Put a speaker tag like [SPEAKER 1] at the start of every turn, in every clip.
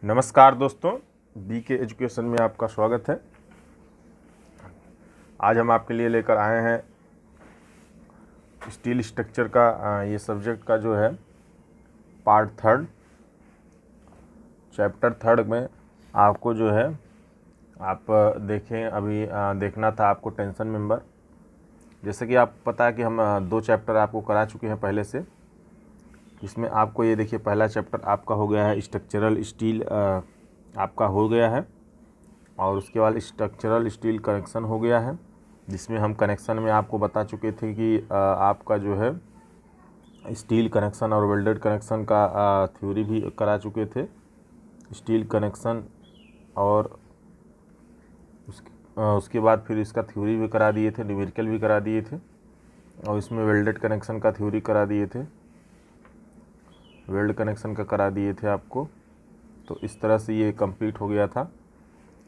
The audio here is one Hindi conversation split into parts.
[SPEAKER 1] नमस्कार दोस्तों, बी के एजुकेशन में आपका स्वागत है। आज हम आपके लिए लेकर आए हैं स्टील स्ट्रक्चर का ये सब्जेक्ट का जो है पार्ट 3 चैप्टर 3 में आपको जो है आप देखें अभी देखना था आपको टेंशन मेंबर। जैसे कि आप पता है कि हम 2 चैप्टर आपको करा चुके हैं पहले से। इसमें आपको ये देखिए पहला चैप्टर आपका हो गया है स्ट्रक्चरल स्टील आपका हो गया है, और उसके बाद स्ट्रक्चरल स्टील कनेक्शन हो गया है, जिसमें हम कनेक्शन में आपको बता चुके थे कि आपका जो है स्टील कनेक्शन और वेल्डेड कनेक्शन का थ्योरी भी करा चुके थे। स्टील कनेक्शन और उसके बाद फिर इसका थ्योरी भी करा दिए थे, न्यूमेरिकल भी करा दिए थे, और इसमें वेल्डेड कनेक्शन का थ्योरी करा दिए थे, वेल्ड कनेक्शन का करा दिए थे आपको। तो इस तरह से ये कंप्लीट हो गया था।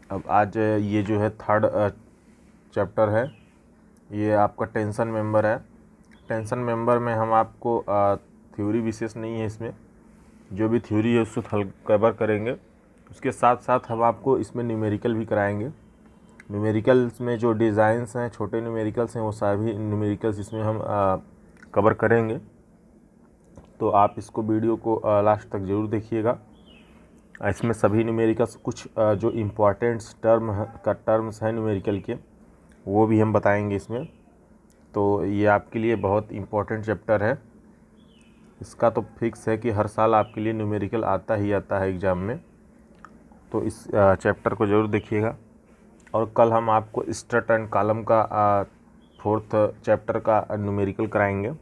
[SPEAKER 1] अब आज ये जो है 3rd चैप्टर है, ये आपका टेंशन मेंबर है। टेंशन मेंबर में हम आपको थ्योरी विशेष नहीं है, इसमें जो भी थ्योरी है उसको हल कवर करेंगे। उसके साथ साथ हम आपको इसमें न्यूमेरिकल भी कराएंगे। न्यूमेरिकल्स में जो डिज़ाइंस हैं, छोटे न्यूमेरिकल्स हैं, वो सभी न्यूमेरिकल्स इसमें हम कवर करेंगे। तो आप इसको वीडियो को लास्ट तक ज़रूर देखिएगा। इसमें सभी न्यूमेरिकल्स कुछ जो इम्पोर्टेंट टर्म्स हैं न्यूमेरिकल के, वो भी हम बताएंगे इसमें। तो ये आपके लिए बहुत इम्पोर्टेंट चैप्टर है। इसका तो फिक्स है कि हर साल आपके लिए न्यूमेरिकल आता ही आता है एग्ज़ाम में। तो इस चैप्टर को ज़रूर देखिएगा। और कल हम आपको स्ट्रट एंड कॉलम का 4th चैप्टर का न्यूमेरिकल कराएंगे।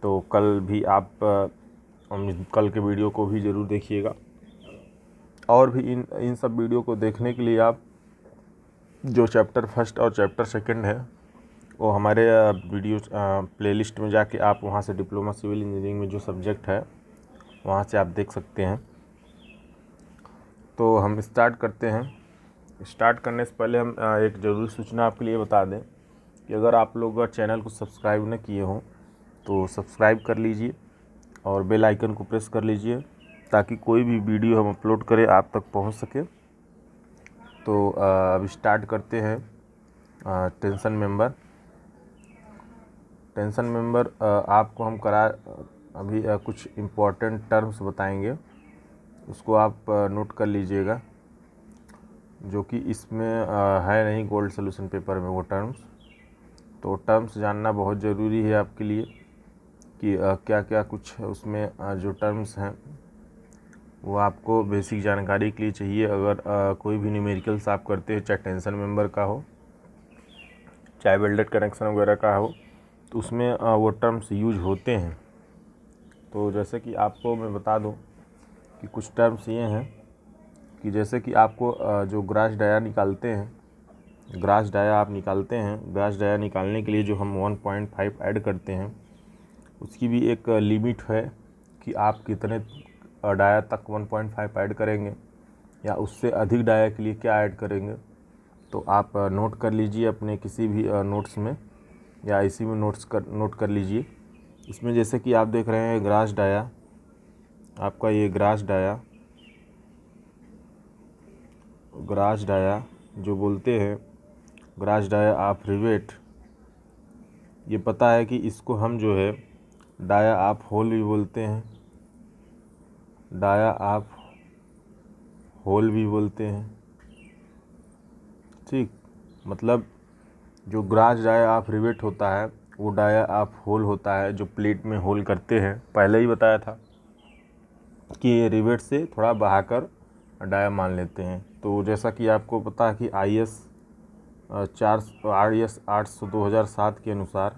[SPEAKER 1] तो कल भी आप कल के वीडियो को भी ज़रूर देखिएगा। और भी इन सब वीडियो को देखने के लिए आप जो चैप्टर 1 और चैप्टर 2 है, वो हमारे वीडियो प्लेलिस्ट में जाके आप वहाँ से डिप्लोमा सिविल इंजीनियरिंग में जो सब्जेक्ट है वहाँ से आप देख सकते हैं। तो हम स्टार्ट करते हैं। स्टार्ट करने से पहले हम एक ज़रूरी सूचना आपके लिए बता दें कि अगर आप लोग चैनल को सब्सक्राइब न किए हों तो सब्सक्राइब कर लीजिए और बेल आइकन को प्रेस कर लीजिए, ताकि कोई भी वीडियो हम अपलोड करें आप तक पहुंच सके। तो अब स्टार्ट करते हैं। टेंशन मेंबर आपको हम अभी कुछ इम्पोर्टेंट टर्म्स बताएंगे, उसको आप नोट कर लीजिएगा, जो कि इसमें है नहीं गोल्ड सॉल्यूशन पेपर में वो टर्म्स। तो टर्म्स जानना बहुत ज़रूरी है आपके लिए कि क्या क्या कुछ उसमें जो टर्म्स हैं वो आपको बेसिक जानकारी के लिए चाहिए। अगर कोई भी न्यूमेरिकल्स आप करते हैं, चाहे टेंशन मेंबर का हो, चाहे वेल्डेड कनेक्शन वगैरह का हो, तो उसमें वो टर्म्स यूज होते हैं। तो जैसे कि आपको मैं बता दूं कि कुछ टर्म्स ये हैं कि जैसे कि आपको जो ग्रास डाया निकालते हैं, ग्रास डाया निकालने के लिए जो हम 1.5 ऐड करते हैं, उसकी भी एक लिमिट है कि आप कितने डाया तक 1.5 ऐड करेंगे या उससे अधिक डाया के लिए क्या ऐड करेंगे। तो आप नोट कर लीजिए अपने किसी भी नोट्स में या इसी में नोट कर लीजिए। इसमें जैसे कि आप देख रहे हैं ग्रास डाया, आपका ये ग्रास डाया जो बोलते हैं ग्रास डाया ऑफ रिवेट, ये पता है कि इसको हम जो है डाया ऑफ होल भी बोलते हैं, डाया ऑफ होल भी बोलते हैं। ठीक, मतलब जो ग्रास डाया ऑफ रिवेट होता है वो डाया ऑफ होल होता है, जो प्लेट में होल करते हैं। पहले ही बताया था कि ये रिवेट से थोड़ा बहाकर डाया मान लेते हैं। तो जैसा कि आपको पता है कि IS 800/2007 के अनुसार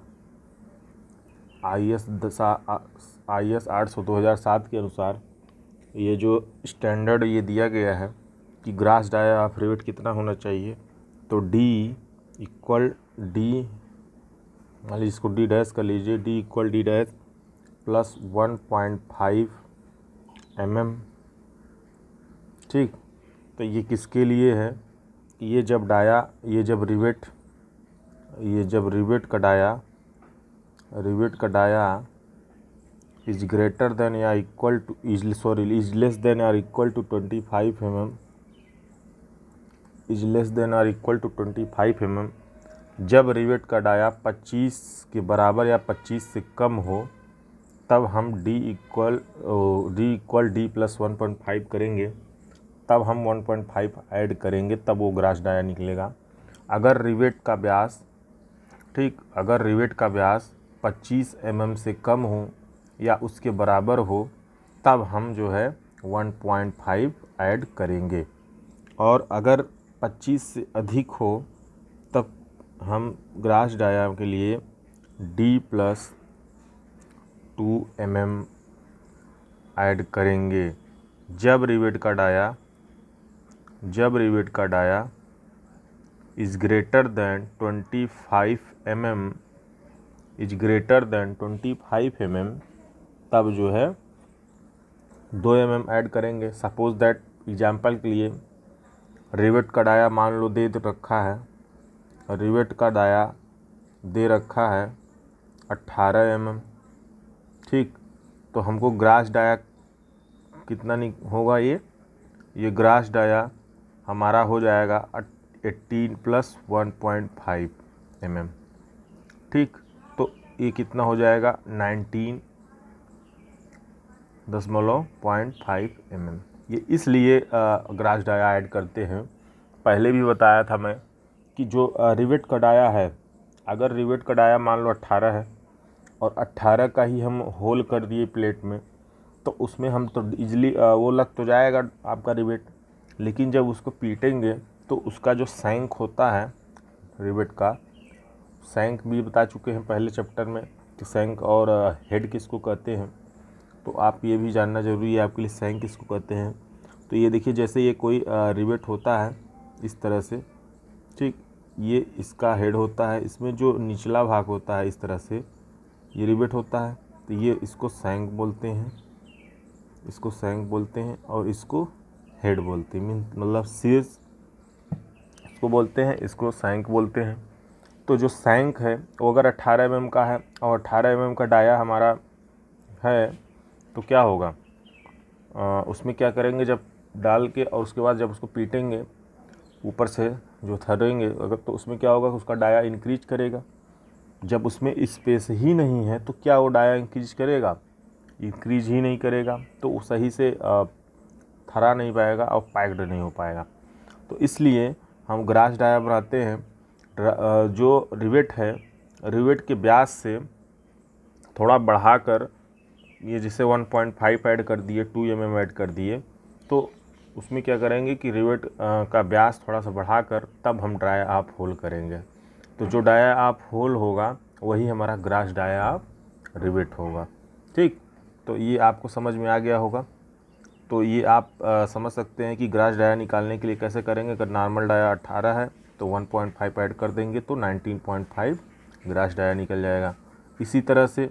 [SPEAKER 1] IS 800/2007 के अनुसार ये जो स्टैंडर्ड ये दिया गया है कि ग्रास डाया ऑफ रिवेट कितना होना चाहिए। तो D इक्वल डी, मान लीजिए इसको D डैश कर लीजिए, D equal D dash plus 1.5 mm। ठीक, तो ये किसके लिए है कि ये जब रिवेट का डाया इज ग्रेटर देन या equal to is less than और equal to 25 mm, is less than और इक्वल टू 25 mm, जब रिवेट का डाया 25 के बराबर या 25 से कम हो तब हम d इक्वल डी प्लस 1.5 करेंगे, तब हम 1.5 ऐड करेंगे, तब वो ग्रास डाया निकलेगा। अगर रिवेट का व्यास अगर रिवेट का व्यास 25 mm से कम हो या उसके बराबर हो तब हम जो है 1.5 ऐड करेंगे, और अगर 25 से अधिक हो तब हम ग्रास डाया के लिए d प्लस 2 mm ऐड करेंगे। जब रिवेट का dia is greater than 25 mm, तब जो है 2 mm ऐड करेंगे। सपोज दैट एग्जाम्पल के लिए रिवेट का डाया मान लो दे रखा है, रिवेट का डाया दे रखा है 18 mm, ठीक। तो हमको ग्रास डाया कितना होगा, ये ग्रास डाया हमारा हो जाएगा 18 प्लस 1.5 mm, ठीक। तो ये कितना हो जाएगा 19.5 mm। ये इसलिए ग्रास डाया ऐड करते हैं। पहले भी बताया था मैं कि जो रिवेट का डाया है, अगर रिवेट का डाया मान लो 18 है और 18 का ही हम होल कर दिए प्लेट में, तो उसमें हम तो इजीली वो लग तो जाएगा आपका रिवेट, लेकिन जब उसको पीटेंगे तो उसका जो सैंक होता है रिवेट का, सैंक भी बता चुके हैं पहले चैप्टर में कि सैंक और हेड किसको कहते हैं, तो आप ये भी जानना ज़रूरी है आपके लिए सैंक किसको कहते हैं। तो ये देखिए जैसे ये कोई रिवेट होता है इस तरह से, ठीक, ये इसका हेड होता है, इसमें जो निचला भाग होता है इस तरह से ये रिवेट होता है, तो ये इसको सैंक बोलते हैं, इसको सैंक बोलते हैं, और इसको हेड बोलते हैं, मतलब शीर्ष इसको बोलते हैं, इसको सैंक बोलते हैं। तो जो सैंक है वो अगर 18 mm का है और 18 mm का डाया हमारा है तो क्या होगा, उसमें क्या करेंगे, जब डाल के और उसके बाद जब उसको पीटेंगे ऊपर से जो थरेंगे अगर, तो उसमें क्या होगा, उसका डाया इंक्रीज करेगा। जब उसमें स्पेस ही नहीं है तो क्या वो डाया इंक्रीज करेगा, इंक्रीज ही नहीं करेगा, तो वो सही से थरा नहीं पाएगा और पैक्ड नहीं हो पाएगा। तो इसलिए हम ग्रास डाया बनाते हैं, जो रिवेट है रिवेट के व्यास से थोड़ा बढ़ाकर, ये जिसे 1.5 ऐड कर दिए, 2 mm ऐड कर दिए, तो उसमें क्या करेंगे कि रिवेट का व्यास थोड़ा सा बढ़ाकर तब हम डाया आप होल करेंगे। तो जो डाया आप होल होगा वही हमारा ग्रास डाया आप रिवेट होगा, ठीक। तो ये आपको समझ में आ गया होगा। तो ये आप समझ सकते हैं कि ग्रास डाया निकालने के लिए कैसे करेंगे। अगर नॉर्मल डाया 18 है तो 1.5 ऐड कर देंगे तो 19.5 ग्रास डाया निकल जाएगा। इसी तरह से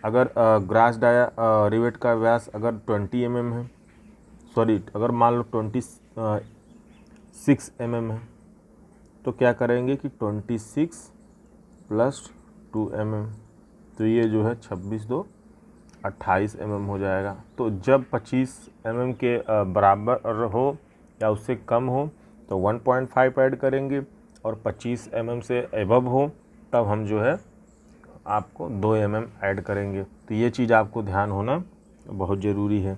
[SPEAKER 1] अगर ग्रास डाया रिवेट का व्यास अगर 20 mm है, सॉरी अगर मान लो 26 mm है, तो क्या करेंगे कि 26 प्लस 2 mm, तो ये जो है 26 2 28 mm हो जाएगा। तो जब 25 mm के बराबर हो या उससे कम हो तो 1.5 ऐड करेंगे, और 25 mm से एबव हो तब हम जो है आपको 2 mm ऐड करेंगे। तो ये चीज़ आपको ध्यान होना बहुत ज़रूरी है।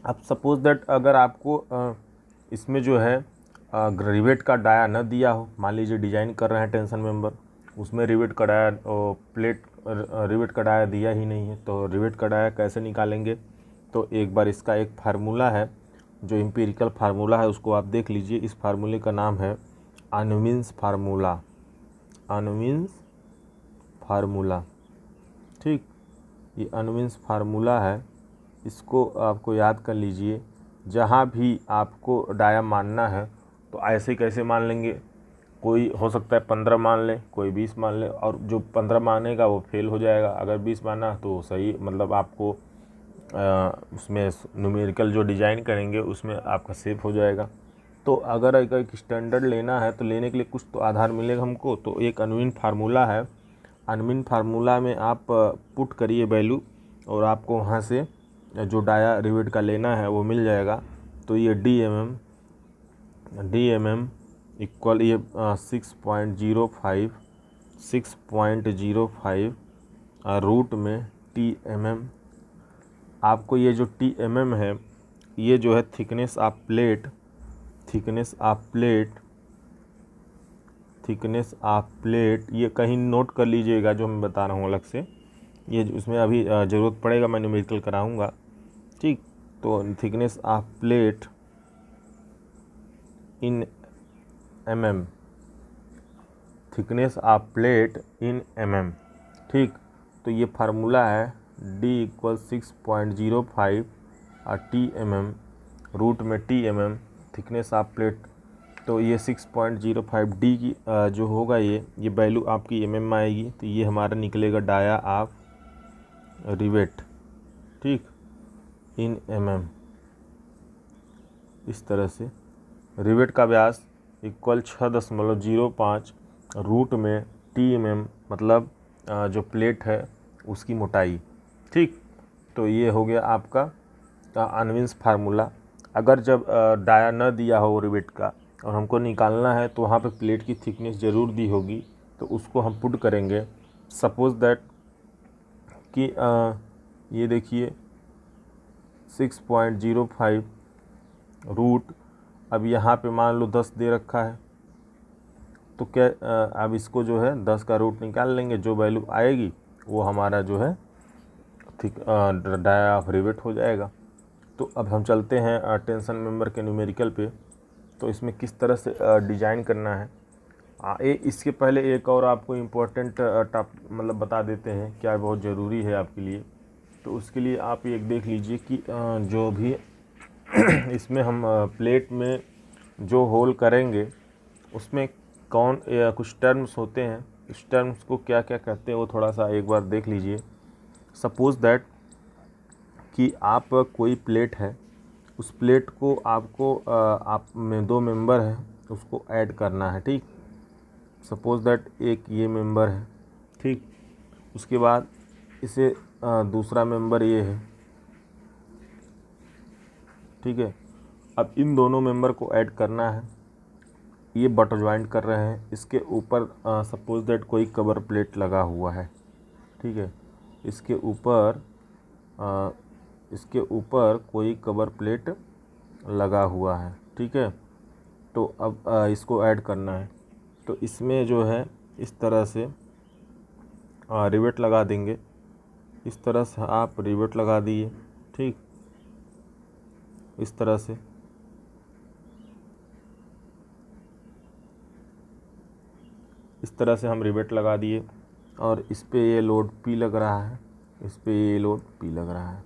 [SPEAKER 1] अब सपोज दैट अगर आपको इसमें जो है रिवेट का डाया न दिया हो, मान लीजिए डिजाइन कर रहे हैं टेंशन मेंबर, उसमें रिवेट का डाया प्लेट रिवेट का डाया दिया ही नहीं है, तो रिवेट का डाया कैसे निकालेंगे। तो एक बार इसका एक फार्मूला है, जो एम्पिरिकल फार्मूला है उसको आप देख लीजिए। इस फार्मूले का नाम है अनुविन्स फार्मूला, अनुविन्स फार्मूला, ठीक। ये अनुविन्स फार्मूला है, इसको आपको याद कर लीजिए। जहाँ भी आपको डाया मानना है तो ऐसे कैसे मान लेंगे, कोई हो सकता है 15 मान ले, कोई 20 मान ले, और जो 15 मानेगा वो फेल हो जाएगा। अगर 20 माना तो सही, मतलब आपको उसमें न्यूमेरिकल जो डिज़ाइन करेंगे उसमें आपका सेफ हो जाएगा। तो अगर एक स्टैंडर्ड लेना है तो लेने के लिए कुछ तो आधार मिलेगा हमको। तो एक अनुविन फार्मूला है, अनुविन फार्मूला में आप पुट करिए वैल्यू और आपको वहाँ से जो डाया रिवेट का लेना है वो मिल जाएगा। तो ये डी एम एम इक्वल ये 6.05 रूट में टी एम एम। आपको ये जो टी एम एम है ये जो है थिकनेस ऑफ प्लेट ये कहीं नोट कर लीजिएगा जो मैं बता रहा हूँ अलग से। ये उसमें अभी ज़रूरत पड़ेगा, मैं न्यूमेरिकल कराऊँगा, ठीक। तो thickness of plate in mm, thickness of plate in mm, ठीक। तो ये फार्मूला है D = 6.05 और Tmm रूट में Tmm थिकनेस ऑफ प्लेट। तो ये 6.05 D की जो होगा ये वैल्यू आपकी mm में आएगी। तो ये हमारा निकलेगा डाया ऑफ रिवेट, ठीक, इन mm। इस तरह से रिवेट का व्यास इक्वल 6.05 रूट में Tmm मतलब जो प्लेट है उसकी मोटाई, ठीक। तो ये हो गया आपका अनविन्स फार्मूला। अगर जब डाया न दिया हो रिवेट का और हमको निकालना है तो वहाँ पे प्लेट की थिकनेस ज़रूर दी होगी, तो उसको हम पुट करेंगे। सपोज़ दैट कि ये देखिए 6.05 रूट, अब यहाँ पे मान लो 10 दे रखा है, तो क्या अब इसको जो है 10 का रूट निकाल लेंगे, जो वैल्यू आएगी वो हमारा जो है थिक डाया ऑफ रिवेट हो जाएगा। तो अब हम चलते हैं टेंशन मेंबर के न्यूमेरिकल पे। तो इसमें किस तरह से डिज़ाइन करना है इसके पहले एक और आपको इम्पोर्टेंट मतलब बता देते हैं क्या बहुत ज़रूरी है आपके लिए। तो उसके लिए आप एक देख लीजिए कि जो भी इसमें हम प्लेट में जो होल करेंगे उसमें कौन कुछ टर्म्स होते हैं, इस टर्म्स को क्या क्या कहते हैं वो थोड़ा सा एक बार देख लीजिए। सपोज़ दैट कि आप कोई प्लेट है, उस प्लेट को आपको आप में 2 मेंबर हैं उसको ऐड करना है, ठीक। सपोज़ दैट एक ये मेंबर है, ठीक। उसके बाद इसे दूसरा मेंबर ये है, ठीक है। अब इन दोनों मेंबर को ऐड करना है, ये बट ज्वाइंट कर रहे हैं। इसके ऊपर सपोज़ दैट कोई कवर प्लेट लगा हुआ है, ठीक है। इसके ऊपर कोई कवर प्लेट लगा हुआ है, ठीक है। तो अब इसको ऐड करना है, तो इसमें जो है इस तरह से रिवेट लगा देंगे। इस तरह से आप रिवेट लगा दिए, ठीक, इस तरह से। इस तरह से हम रिवेट लगा दिए और इस पे ये लोड P लग रहा है, इस पे ये लोड P लग रहा है,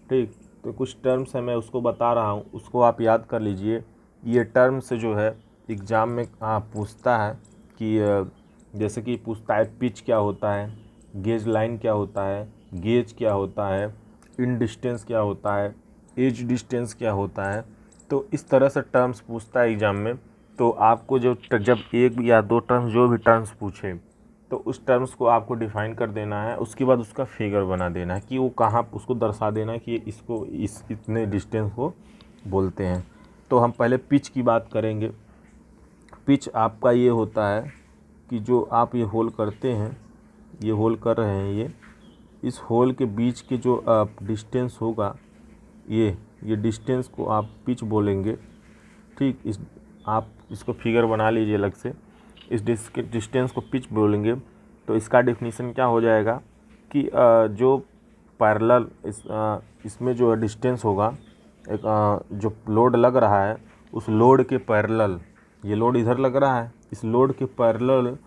[SPEAKER 1] ठीक। तो कुछ टर्म्स है मैं उसको बता रहा हूँ, उसको आप याद कर लीजिए। ये टर्म्स जो है एग्ज़ाम में पूछता है कि जैसे कि पूछता है पिच क्या होता है, गेज लाइन क्या होता है, गेज क्या होता है, इन डिस्टेंस क्या होता है, एज डिस्टेंस क्या होता है। तो इस तरह से टर्म्स पूछता है एग्ज़ाम में। तो आपको जब 1 या 2 टर्म्स जो भी टर्म्स पूछे तो उस टर्म्स को आपको डिफ़ाइन कर देना है। उसके बाद उसका फिगर बना देना है कि वो कहाँ, उसको दर्शा देना है कि इसको इतने डिस्टेंस को बोलते हैं। तो हम पहले पिच की बात करेंगे। पिच आपका ये होता है कि जो आप ये होल करते हैं, ये होल कर रहे हैं, इस होल के बीच के जो डिस्टेंस होगा ये डिस्टेंस को आप पिच बोलेंगे, ठीक। आप इसको फिगर बना लीजिए अलग से। इस डिस्टेंस को पिच बोलेंगे। तो इसका डेफिनेशन क्या हो जाएगा कि जो पैरेलल इसमें जो डिस्टेंस होगा, एक जो लोड लग रहा है उस लोड के पैरेलल, ये लोड इधर लग रहा है, इस लोड के पैरेलल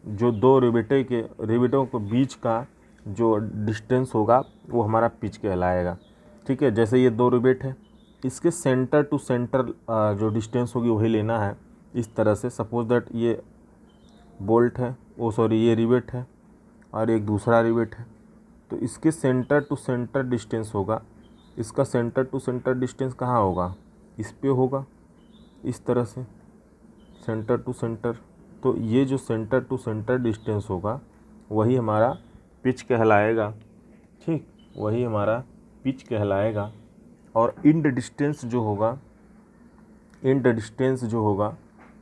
[SPEAKER 1] जो 2 रिवेटों के बीच का जो डिस्टेंस होगा वो हमारा पिच कहलाएगा, ठीक है। जैसे ये 2 रिवेट है, इसके सेंटर टू सेंटर जो डिस्टेंस होगी वही लेना है। इस तरह से सपोज दैट ये बोल्ट है, ये रिवेट है और एक दूसरा रिवेट है। तो इसके सेंटर टू सेंटर डिस्टेंस होगा, इसका सेंटर टू सेंटर डिस्टेंस कहाँ होगा, इस पे होगा, इस तरह से सेंटर टू सेंटर। तो ये जो सेंटर टू सेंटर डिस्टेंस होगा वही हमारा पिच कहलाएगा, ठीक। वही हमारा पिच कहलाएगा। और इंड डिस्टेंस जो होगा, इंड डिस्टेंस जो होगा,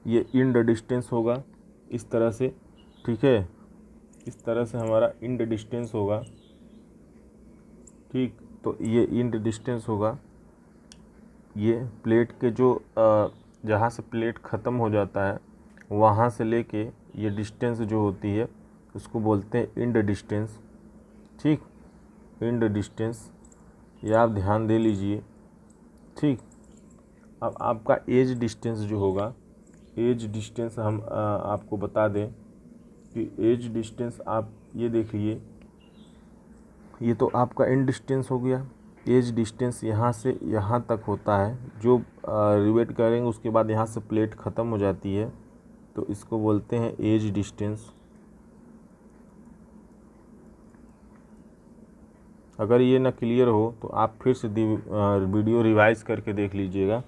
[SPEAKER 1] ये इंड डिस्टेंस होगा इस तरह से, ठीक है, इस तरह से हमारा इंड डिस्टेंस होगा, ठीक। तो ये इंड डिस्टेंस होगा, ये प्लेट के जो जहाँ से प्लेट ख़त्म हो जाता है वहाँ से लेके ये डिस्टेंस जो होती है उसको बोलते हैं इंड डिस्टेंस, ठीक। इंड डिस्टेंस ये आप ध्यान दे लीजिए, ठीक। अब आपका एज डिस्टेंस जो होगा, एज डिस्टेंस हम आपको बता दें कि एज डिस्टेंस आप ये देखिए, ये तो आपका इंड डिस्टेंस हो गया। एज डिस्टेंस यहाँ से यहाँ तक होता है, जो रिवेट करेंगे उसके बाद यहाँ से प्लेट ख़त्म हो जाती है, तो इसको बोलते हैं एज डिस्टेंस। अगर ये ना क्लियर हो तो आप फिर से वीडियो रिवाइज करके देख लीजिएगा।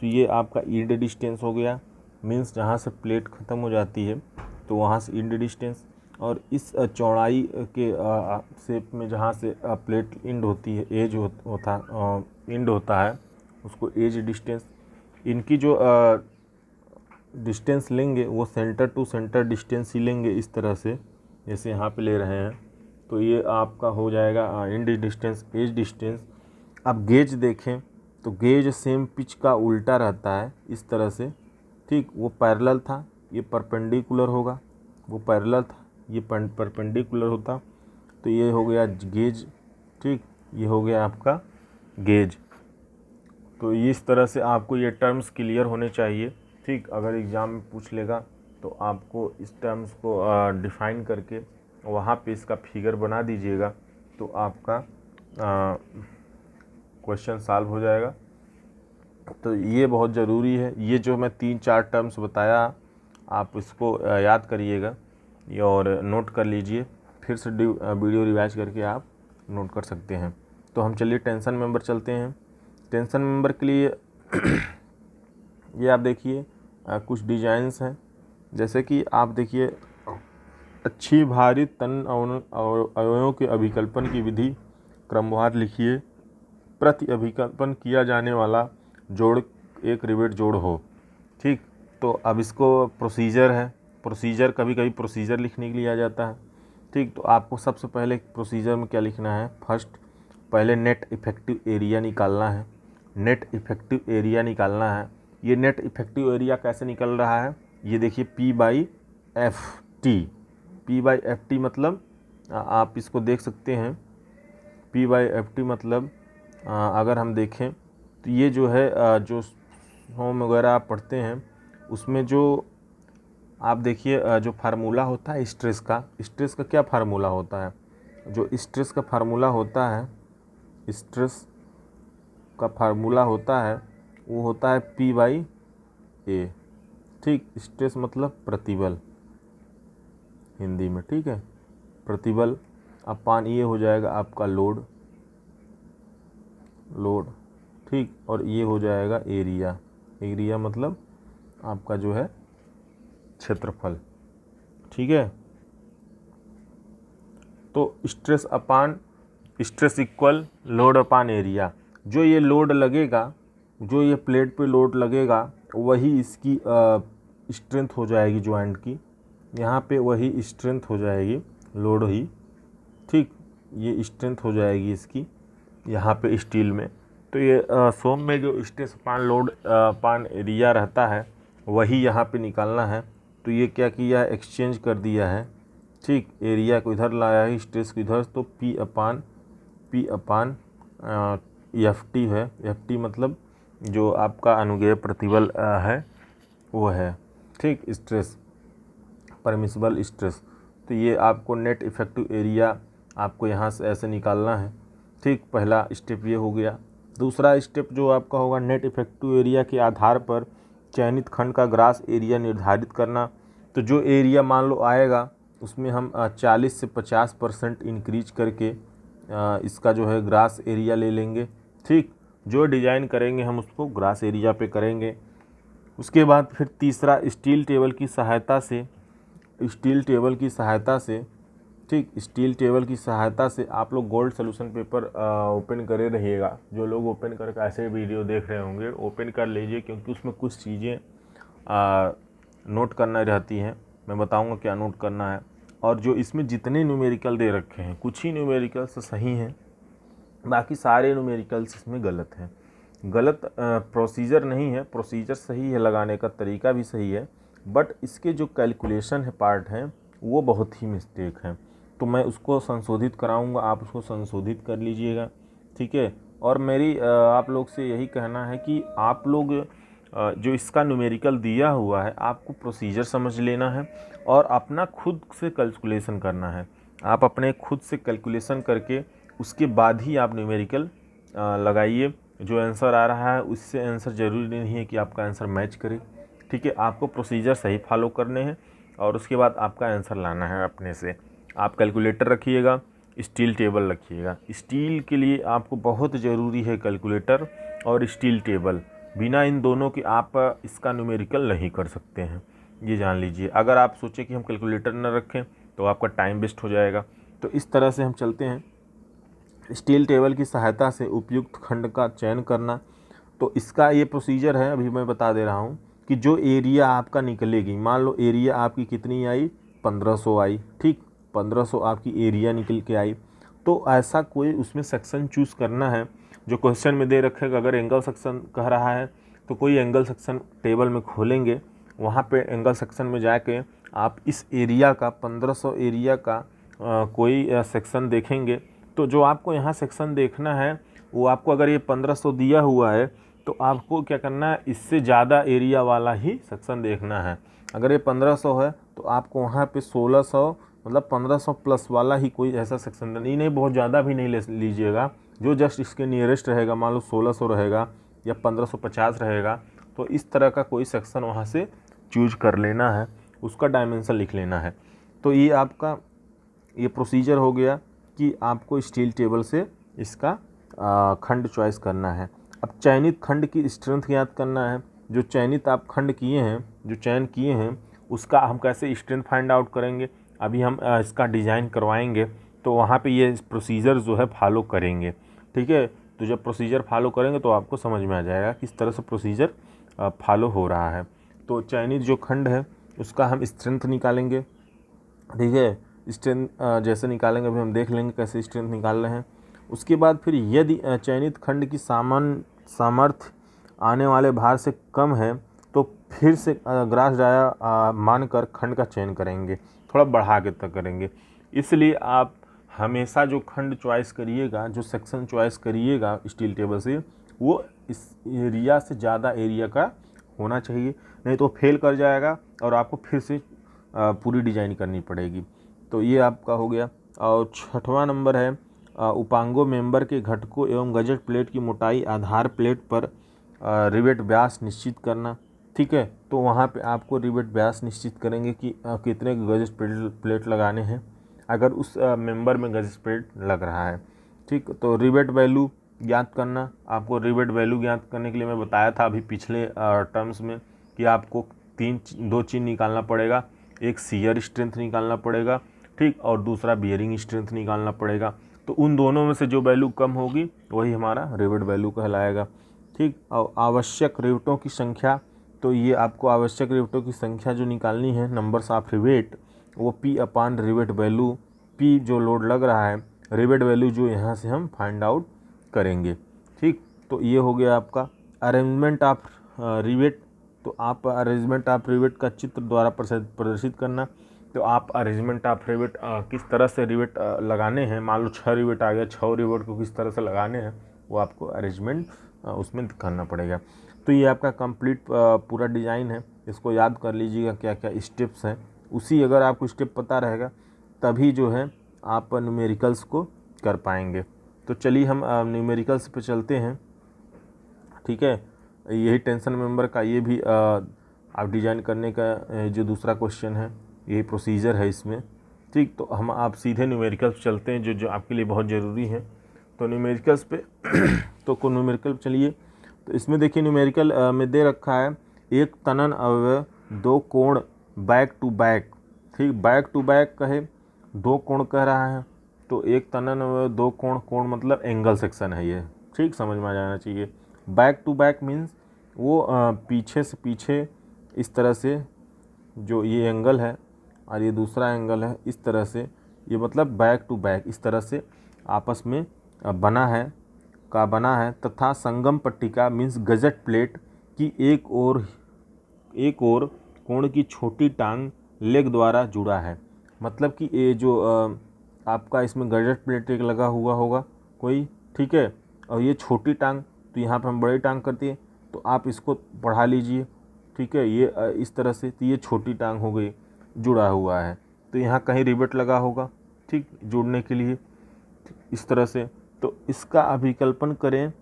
[SPEAKER 1] तो ये आपका इंड डिस्टेंस हो गया, मीन्स जहाँ से प्लेट ख़त्म हो जाती है तो वहाँ से इंड डिस्टेंस। और इस चौड़ाई के शेप में जहाँ से प्लेट इंड होती है, एज इंड होता है, उसको एज डिस्टेंस। इनकी जो डिस्टेंस लेंगे वो सेंटर टू सेंटर डिस्टेंस ही लेंगे, इस तरह से जैसे यहाँ पे ले रहे हैं। तो ये आपका हो जाएगा इंड डिस्टेंस, एज डिस्टेंस। अब गेज देखें तो गेज सेम पिच का उल्टा रहता है इस तरह से, ठीक। वो पैरेलल था, ये परपेंडिकुलर होगा, वो पैरेलल था, ये परपेंडिकुलर होता, तो ये हो गया गेज, ठीक। ये हो गया आपका गेज। तो इस तरह से आपको ये टर्म्स क्लियर होने चाहिए, ठीक। अगर एग्ज़ाम में पूछ लेगा तो आपको इस टर्म्स को डिफ़ाइन करके वहाँ पे इसका फिगर बना दीजिएगा, तो आपका क्वेश्चन सॉल्व हो जाएगा। तो ये बहुत ज़रूरी है। ये जो मैं 3-4 टर्म्स बताया आप इसको याद करिएगा और नोट कर लीजिए, फिर से वीडियो रिवाइज करके आप नोट कर सकते हैं। तो हम चलिए टेंशन मेंबर चलते हैं। टेंशन मेंबर के लिए ये आप देखिए कुछ डिजाइन्स हैं, जैसे कि आप देखिए, अच्छी भारी तन अवयवों के अभिकल्पन की विधि क्रमवार लिखिए। प्रति अभिकल्पन किया जाने वाला जोड़ एक रिवेट जोड़ हो, ठीक। तो अब इसको प्रोसीजर है, प्रोसीजर कभी कभी प्रोसीजर लिखने के लिए आ जाता है, ठीक। तो आपको सबसे पहले प्रोसीजर में क्या लिखना है, फर्स्ट पहले नेट इफेक्टिव एरिया निकालना है, नेट इफेक्टिव एरिया निकालना है। ये नेट इफेक्टिव एरिया कैसे निकल रहा है, ये देखिए P/FT, P/FT मतलब आप इसको देख सकते हैं। P/FT मतलब अगर हम देखें तो ये जो है जो होम वगैरह आप पढ़ते हैं उसमें जो आप देखिए जो फार्मूला होता है स्ट्रेस का क्या फार्मूला होता है, जो स्ट्रेस का फार्मूला होता है, स्ट्रेस का फार्मूला होता है वो होता है P/A, ठीक। स्ट्रेस मतलब प्रतिबल हिंदी में, ठीक है, प्रतिबल अपान ये हो जाएगा आपका लोड, ठीक। और ये हो जाएगा एरिया, एरिया मतलब आपका जो है क्षेत्रफल, ठीक है। तो स्ट्रेस इक्वल लोड अपान एरिया। जो ये लोड लगेगा, जो ये प्लेट पे लोड लगेगा वही इसकी स्ट्रेंथ हो जाएगी जॉइंट की, यहाँ पे वही स्ट्रेंथ हो जाएगी, लोड ही, ठीक। ये स्ट्रेंथ हो जाएगी इसकी यहाँ पे स्टील में। तो ये सोम में जो स्ट्रेस अपान लोड अपान एरिया रहता है वही यहाँ पे निकालना है। तो ये क्या किया है, एक्सचेंज कर दिया है, ठीक। एरिया को इधर लाया है, स्ट्रेस को इधर, तो P अपान FT है। FT मतलब जो आपका अनुज्ञेय प्रतिबल है वो है, ठीक। Stress permissible stress. तो ये आपको नेट इफेक्टिव एरिया आपको यहाँ से ऐसे निकालना है, ठीक। पहला स्टेप ये हो गया। दूसरा स्टेप जो आपका होगा, नेट इफेक्टिव एरिया के आधार पर चयनित खंड का ग्रास एरिया निर्धारित करना। तो जो एरिया मान लो आएगा उसमें हम 40 से 50% इंक्रीज करके इसका जो है ग्रास एरिया ले लेंगे, ठीक। जो डिज़ाइन करेंगे हम उसको ग्रास एरिया पे करेंगे। उसके बाद फिर तीसरा स्टील टेबल की सहायता से ठीक। स्टील टेबल की सहायता से आप लोग गोल्ड सोल्यूशन पेपर ओपन करे रहिएगा। जो लोग ओपन करके ऐसे वीडियो देख रहे होंगे ओपन कर लीजिए, क्योंकि उसमें कुछ चीज़ें नोट करना रहती हैं। मैं बताऊंगा क्या नोट करना है। और जो इसमें जितने न्यूमेरिकल दे रखे हैं, कुछ ही न्यूमेरिकल्स सही हैं, बाकी सारे न्यूमेरिकल्स इसमें गलत हैं। गलत प्रोसीजर नहीं है, प्रोसीजर सही है, लगाने का तरीका भी सही है, बट इसके जो कैलकुलेशन है पार्ट हैं वो बहुत ही मिस्टेक हैं। तो मैं उसको संशोधित कराऊंगा, आप उसको संशोधित कर लीजिएगा, ठीक है। और मेरी आप लोग से यही कहना है कि आप लोग जो इसका न्यूमेरिकल दिया हुआ है आपको प्रोसीजर समझ लेना है और अपना खुद से कैलकुलेशन करना है। आप अपने खुद से कैलकुलेशन करके उसके बाद ही आप न्यूमेरिकल लगाइए। जो आंसर आ रहा है उससे आंसर ज़रूरी नहीं है कि आपका आंसर मैच करे, ठीक है। आपको प्रोसीजर सही फॉलो करने हैं और उसके बाद आपका आंसर लाना है अपने से। आप कैलकुलेटर रखिएगा, स्टील टेबल रखिएगा। स्टील के लिए आपको बहुत ज़रूरी है कैलकुलेटर और स्टील टेबल। बिना इन दोनों के आप इसका न्यूमेरिकल नहीं कर सकते हैं, ये जान लीजिए। अगर आप सोचें कि हम कैलकुलेटर न रखें तो आपका टाइम वेस्ट हो जाएगा। तो इस तरह से हम चलते हैं। स्टील टेबल की सहायता से उपयुक्त खंड का चयन करना, तो इसका ये प्रोसीजर है, अभी मैं बता दे रहा हूँ कि जो एरिया आपका निकलेगी, मान लो एरिया आपकी कितनी आई, 1500 आई, ठीक। 1500 आपकी एरिया निकल के आई, तो ऐसा कोई उसमें सेक्शन चूज़ करना है जो क्वेश्चन में दे रखेगा। अगर एंगल सेक्शन कह रहा है तो कोई एंगल सेक्शन टेबल में खोलेंगे, वहाँ पे एंगल सेक्शन में जाके आप इस एरिया का 1500 एरिया का कोई सेक्शन देखेंगे। तो जो आपको यहाँ सेक्शन देखना है वो आपको, अगर ये 1500 दिया हुआ है तो आपको क्या करना है, इससे ज़्यादा एरिया वाला ही सेक्शन देखना है। अगर ये 1500 है तो आपको वहाँ पे 1600 मतलब 1500 प्लस वाला ही कोई ऐसा सेक्शन नहीं, बहुत ज़्यादा भी नहीं ले लीजिएगा। जो जस्ट इसके नियरेस्ट रहेगा, मान लो 1600 रहेगा या 1550 रहेगा, तो इस तरह का कोई सेक्शन वहाँ से चूज कर लेना है, उसका डायमेंशन लिख लेना है। तो ये आपका ये प्रोसीजर हो गया कि आपको स्टील टेबल से इसका खंड चॉइस करना है। अब चयनित खंड की स्ट्रेंथ ज्ञात करना है। जो चयनित आप खंड किए हैं, जो चयन किए हैं, उसका हम कैसे स्ट्रेंथ फाइंड आउट करेंगे। अभी हम इसका डिज़ाइन करवाएंगे तो वहाँ पे ये प्रोसीजर जो है फॉलो करेंगे, ठीक है। तो जब प्रोसीजर फॉलो करेंगे तो आपको समझ में आ जाएगा किस तरह से प्रोसीजर फॉलो हो रहा है। तो चयनित जो खंड है उसका हम स्ट्रेंथ निकालेंगे, ठीक है। स्ट्रेंथ जैसे निकालेंगे अभी हम देख लेंगे कैसे स्ट्रेंथ निकाल रहे हैं। उसके बाद फिर यदि चयनित खंड की सामर्थ्य आने वाले भार से कम है तो फिर से ग्रास डाया मानकर खंड का चयन करेंगे, थोड़ा बढ़ा के तक करेंगे। इसलिए आप हमेशा जो खंड चॉइस करिएगा, जो सेक्शन चॉइस करिएगा स्टील टेबल से, वो इस एरिया से ज़्यादा एरिया का होना चाहिए, नहीं तो फेल कर जाएगा और आपको फिर से पूरी डिजाइन करनी पड़ेगी। तो ये आपका हो गया। और 6वां नंबर है उपांगों मेंबर के घटकों एवं गजेट प्लेट की मोटाई आधार प्लेट पर रिवेट व्यास निश्चित करना, ठीक है। तो वहाँ पे आपको रिवेट व्यास निश्चित करेंगे कि कितने गजेट प्लेट लगाने हैं, अगर उस मेंबर में गजेट प्लेट लग रहा है, ठीक। तो रिवेट वैल्यू ज्ञात करना, आपको रिवेट वैल्यू ज्ञात करने के लिए मैं बताया था अभी पिछले टर्म्स में कि आपको दो चीज़ निकालना पड़ेगा। एक शियर स्ट्रेंथ निकालना पड़ेगा, ठीक, और दूसरा बियरिंग स्ट्रेंथ निकालना पड़ेगा। तो उन दोनों में से जो वैल्यू कम होगी वही हमारा रिवेट वैल्यू कहलाएगा, ठीक। और आवश्यक रिवेटों की संख्या, तो ये आपको आवश्यक रिवेटों की संख्या जो निकालनी है, नंबर्स ऑफ रिवेट, वो पी अपान रिवेट वैल्यू, पी जो लोड लग रहा है, रिवेट वैल्यू जो यहाँ से हम फाइंड आउट करेंगे, ठीक। तो ये हो गया आपका अरेंजमेंट ऑफ रिवेट। तो आप अरेंजमेंट ऑफ रिवेट का चित्र द्वारा प्रदर्शित करना। तो आप अरेंजमेंट ऑफ रिवेट किस तरह से रिवेट लगाने हैं, मान लो 6 रिवेट आ गया, 6 रिवेट को किस तरह से लगाने हैं वो आपको अरेंजमेंट उसमें करना पड़ेगा। तो ये आपका कंप्लीट पूरा डिज़ाइन है, इसको याद कर लीजिएगा क्या क्या स्टेप्स हैं। उसी अगर आपको स्टेप पता रहेगा तभी जो है आप न्यूमेरिकल्स को कर पाएंगे। तो चलिए हम न्यूमेरिकल्स पे चलते हैं, ठीक है। यही टेंशन मेंबर का ये भी आप डिज़ाइन करने का जो दूसरा क्वेश्चन है, यही प्रोसीजर है इसमें, ठीक। तो हम आप सीधे न्यूमेरिकल्स चलते हैं जो आपके लिए बहुत ज़रूरी है। तो न्यूमेरिकल्स पे तो को न्यूमेरिकल चलिए। तो इसमें देखिए न्यूमेरिकल में दे रखा है एक तनन अवयव 2 कोण बैक टू बैक, ठीक। बैक टू बैक कहे दो कोण कह रहा है, तो एक तनन में दो कोण, कोण मतलब एंगल सेक्शन है ये, ठीक, समझ में आ जाना चाहिए। बैक टू बैक मीन्स वो पीछे से पीछे इस तरह से जो ये एंगल है और ये दूसरा एंगल है, इस तरह से ये मतलब बैक टू बैक इस तरह से आपस में बना है तथा संगम पट्टिका मीन्स गजट प्लेट की एक और कोण की छोटी टांग लेग द्वारा जुड़ा है। मतलब कि ये जो आपका इसमें गजट प्लेट एक लगा हुआ होगा कोई, ठीक है, और ये छोटी टांग, तो यहाँ पे हम बड़ी टांग करती है, तो आप इसको बढ़ा लीजिए, ठीक है, ये इस तरह से, तो ये छोटी टांग हो गई, जुड़ा हुआ है, तो यहाँ कहीं रिवेट लगा होगा, ठीक, जुड़ने के लिए इस तरह से। तो इसका अभिकल्पन करें,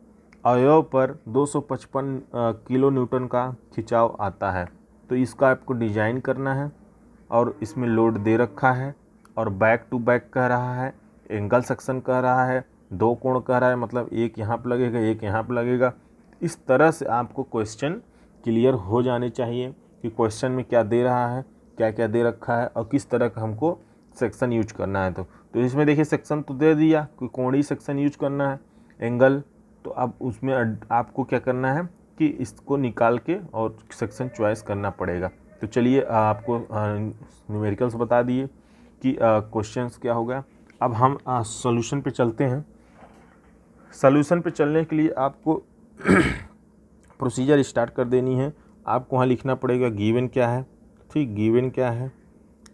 [SPEAKER 1] अवयव पर 255 किलो न्यूटन का खिंचाव आता है। तो इसका आपको डिजाइन करना है और इसमें लोड दे रखा है और बैक टू बैक कह रहा है, एंगल सेक्शन कह रहा है, दो कोण कह रहा है, मतलब एक यहाँ पर लगेगा एक यहाँ पर लगेगा। इस तरह से आपको क्वेश्चन क्लियर हो जाने चाहिए कि क्वेश्चन में क्या दे रहा है, क्या क्या दे रखा है और किस तरह का हमको सेक्शन यूज करना है। तो इसमें देखिए सेक्शन तो दे दिया कि कोणीय सेक्शन यूज करना है, एंगल, तो अब उसमें आपको क्या करना है कि इसको निकाल के और सेक्शन चॉइस करना पड़ेगा। तो चलिए आपको न्यूमेरिकल्स बता दिए कि क्वेश्चंस क्या होगा। अब हम सॉल्यूशन पे चलते हैं। सॉल्यूशन पे चलने के लिए आपको प्रोसीजर स्टार्ट कर देनी है। आपको वहाँ लिखना पड़ेगा गिवन क्या है, ठीक, गिवन क्या है।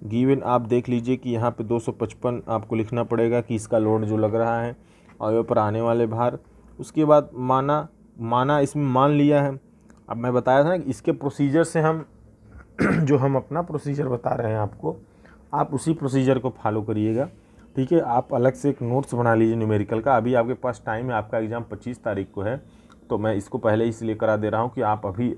[SPEAKER 1] गिवन आप देख लीजिए कि यहाँ पे 255 आपको लिखना पड़ेगा कि इसका लोड जो लग रहा है अवयव पर आने वाले भार। उसके बाद माना इसमें मान लिया है। अब मैं बताया था ना कि इसके प्रोसीजर से हम जो हम अपना प्रोसीजर बता रहे हैं आपको, आप उसी प्रोसीजर को फॉलो करिएगा, ठीक है। आप अलग से एक नोट्स बना लीजिए न्यूमेरिकल का। अभी आपके पास टाइम है, आपका एग्ज़ाम 25 तारीख को है, तो मैं इसको पहले इसलिए करा दे रहा हूँ कि आप अभी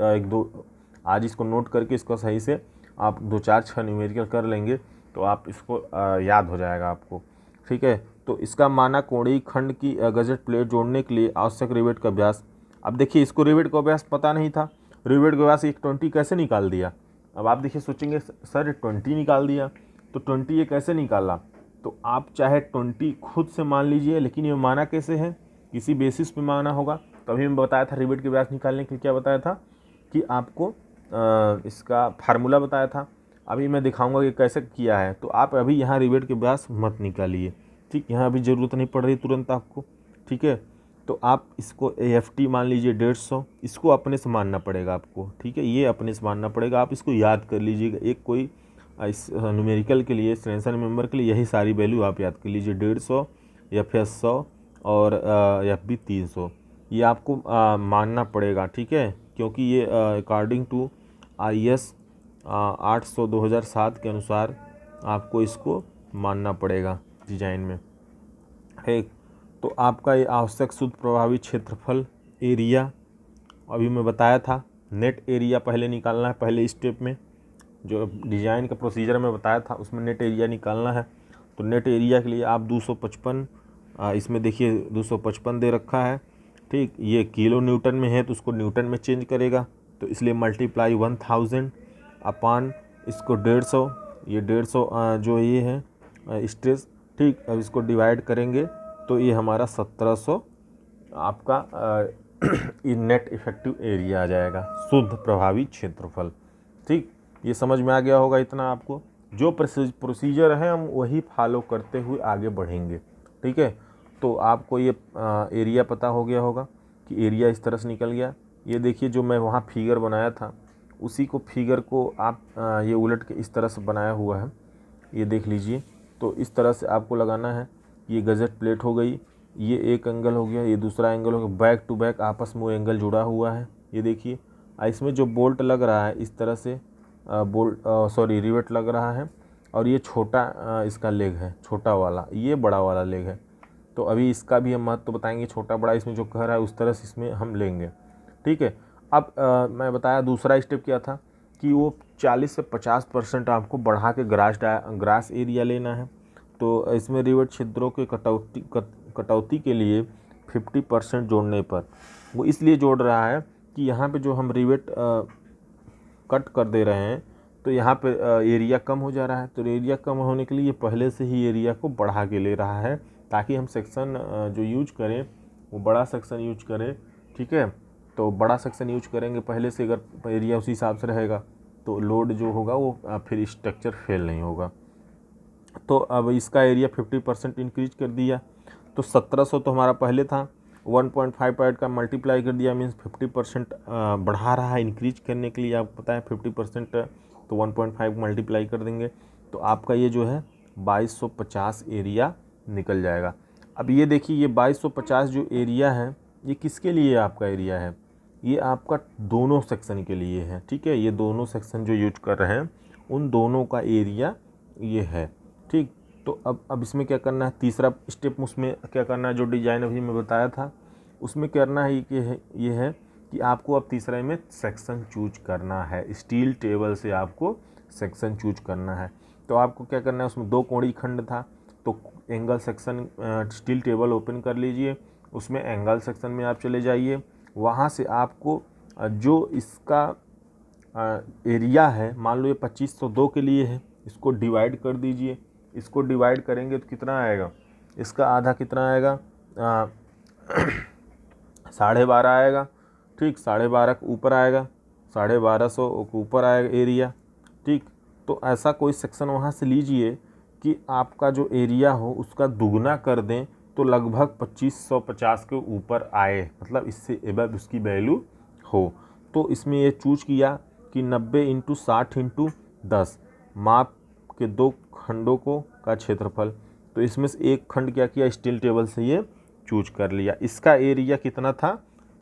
[SPEAKER 1] आज इसको नोट करके इसको सही से आप 2-4-6 न्यूमेरिकल कर लेंगे तो आप इसको याद हो जाएगा आपको, ठीक है। तो इसका माना कोणीय खंड की गजट प्लेट जोड़ने के लिए आवश्यक रिवेट का व्यास। अब देखिए इसको रिवेट का व्यास पता नहीं था, रिवेट का व्यास 120 कैसे निकाल दिया। अब आप देखिए सोचेंगे सर 20 निकाल दिया, तो 20 ये कैसे निकाला। तो आप चाहे 20 खुद से मान लीजिए, लेकिन ये माना कैसे है, किसी बेसिस पे माना होगा। तभी मैं बताया था रिवेट के व्यास निकालने के लिए क्या बताया था कि आपको इसका फार्मूला बताया था। अभी मैं दिखाऊंगा कि कैसे किया है। तो आप अभी यहाँ रिवेट के व्यास मत निकालिए, ठीक, यहाँ अभी ज़रूरत नहीं पड़ रही तुरंत आपको, ठीक है। तो आप इसको AFT मान लीजिए 150, इसको अपने से मानना पड़ेगा आपको, ठीक है, ये अपने से मानना पड़ेगा। आप इसको याद कर लीजिएगा, एक कोई इस न्यूमेरिकल के लिए, टेंशन मेंबर के लिए यही सारी वैल्यू आप याद कर लीजिए। 150, FS 100 और FB 300, ये आपको मानना पड़ेगा, ठीक है, क्योंकि ये अकॉर्डिंग टू IS 800 2007 के अनुसार आपको इसको मानना पड़ेगा डिजाइन में, ठीक। तो आपका ये आवश्यक शुद्ध प्रभावी क्षेत्रफल एरिया, अभी मैं बताया था नेट एरिया पहले निकालना है, पहले स्टेप में जो डिज़ाइन का प्रोसीजर में बताया था उसमें नेट एरिया निकालना है। तो नेट एरिया के लिए आप 255, इसमें देखिए 255 दे रखा है, ठीक, ये किलो न्यूटन में है तो उसको न्यूटन में चेंज करेगा, तो इसलिए मल्टीप्लाई 1000 अपान इसको 150, ये 150 जो ये है स्ट्रेस, ठीक। अब इसको डिवाइड करेंगे तो ये हमारा 1700 आपका नेट इफेक्टिव एरिया आ जाएगा, शुद्ध प्रभावी क्षेत्रफल, ठीक। ये समझ में आ गया होगा इतना आपको। जो प्रोसीजर है हम वही फॉलो करते हुए आगे बढ़ेंगे, ठीक है। तो आपको ये एरिया पता हो गया होगा कि एरिया इस तरह से निकल गया। ये देखिए जो मैं वहाँ फिगर बनाया था उसी को फिगर को आप ये उलट के इस तरह से बनाया हुआ है, ये देख लीजिए। तो इस तरह से आपको लगाना है, ये गजट प्लेट हो गई, ये एक एंगल हो गया, ये दूसरा एंगल हो गया, बैक टू बैक आपस में वो एंगल जुड़ा हुआ है, ये देखिए। इसमें जो बोल्ट लग रहा है इस तरह से रिवेट लग रहा है, और ये छोटा इसका लेग है, छोटा वाला, ये बड़ा वाला लेग है। तो अभी इसका भी हम महत्व बताएंगे, छोटा बड़ा इसमें जो कह रहा है उस तरह से इसमें हम लेंगे, ठीक है। अब मैं बताया दूसरा स्टेप क्या था कि वो 40 से 50% आपको बढ़ा के ग्रास एरिया लेना है। तो इसमें रिवेट छिद्रों के कटौती के लिए 50% जोड़ने पर, वो इसलिए जोड़ रहा है कि यहाँ पे जो हम रिवेट कट कर दे रहे हैं तो यहाँ पे एरिया कम हो जा रहा है। तो एरिया कम होने के लिए ये पहले से ही एरिया को बढ़ा के ले रहा है ताकि हम सेक्शन जो यूज करें वो बड़ा सेक्शन यूज करें। ठीक है, तो बड़ा सेक्शन यूज करेंगे पहले से, अगर एरिया उसी हिसाब से रहेगा तो लोड जो होगा वो फिर स्ट्रक्चर फेल नहीं होगा। तो अब इसका एरिया 50% इंक्रीज कर दिया। तो 1700 तो हमारा पहले था, 1.5 पैड का मल्टीप्लाई कर दिया, मीन्स 50% बढ़ा रहा है। इंक्रीज करने के लिए आपको पता है 50%, तो 1.5 मल्टीप्लाई कर देंगे तो आपका ये जो है 2250 एरिया निकल जाएगा। अब ये देखिए, ये 2250 जो एरिया है ये किसके लिए आपका एरिया है? ये आपका दोनों सेक्शन के लिए है। ठीक है, ये दोनों सेक्शन जो यूज कर रहे हैं उन दोनों का एरिया ये है। ठीक, तो अब इसमें क्या करना है, तीसरा स्टेप उसमें क्या करना है, जो डिजाइन अभी मैं बताया था उसमें करना है कि ये है कि आपको अब तीसरे में सेक्शन चूज करना है। स्टील टेबल से आपको सेक्शन चूज करना है। तो आपको क्या करना है, उसमें 2 कोणी खंड था तो angle section steel table open कर लीजिए, उसमें एंगल सेक्शन में आप चले जाइए। वहाँ से आपको जो इसका एरिया है, मान लो ये 2502 के लिए है, इसको डिवाइड कर दीजिए। इसको डिवाइड करेंगे तो कितना आएगा, इसका आधा कितना आएगा, 12.5 आएगा। ठीक, 12.5 के ऊपर आएगा, 1250 के ऊपर आएगा एरिया। ठीक, तो ऐसा कोई सेक्शन वहाँ से लीजिए कि आपका जो एरिया हो उसका दुगना कर दें तो लगभग 2550 के ऊपर आए, मतलब इससे एबव उसकी वैल्यू हो। तो इसमें ये चूज किया कि 90 × 60 × 10 माप के 2 खंडों को का क्षेत्रफल। तो इसमें से एक खंड क्या किया, स्टील टेबल से ये चूज कर लिया। इसका एरिया कितना था,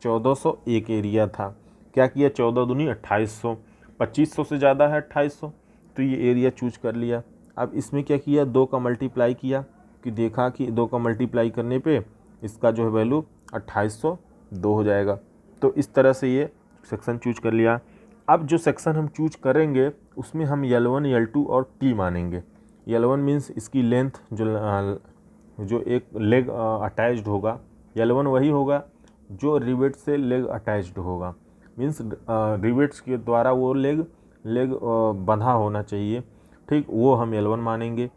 [SPEAKER 1] 1401 एरिया था। क्या किया, 14 दूनी 2800, 2500 से ज़्यादा है 2800, तो ये एरिया चूज कर लिया। अब इसमें क्या किया, 2 का मल्टीप्लाई किया कि देखा कि 2 का मल्टीप्लाई करने पे इसका जो है वैल्यू 2802 हो जाएगा। तो इस तरह से ये सेक्शन चूज कर लिया। अब जो सेक्शन हम चूज करेंगे उसमें हम L1, L2 और T मानेंगे। L1 मीन्स इसकी लेंथ जो एक लेग अटैच्ड होगा, L1 वही होगा जो रिवेट से लेग अटैच्ड होगा, मीन्स रिवेट्स के द्वारा वो लेग बंधा होना चाहिए। ठीक, वो हम L1 मानेंगे।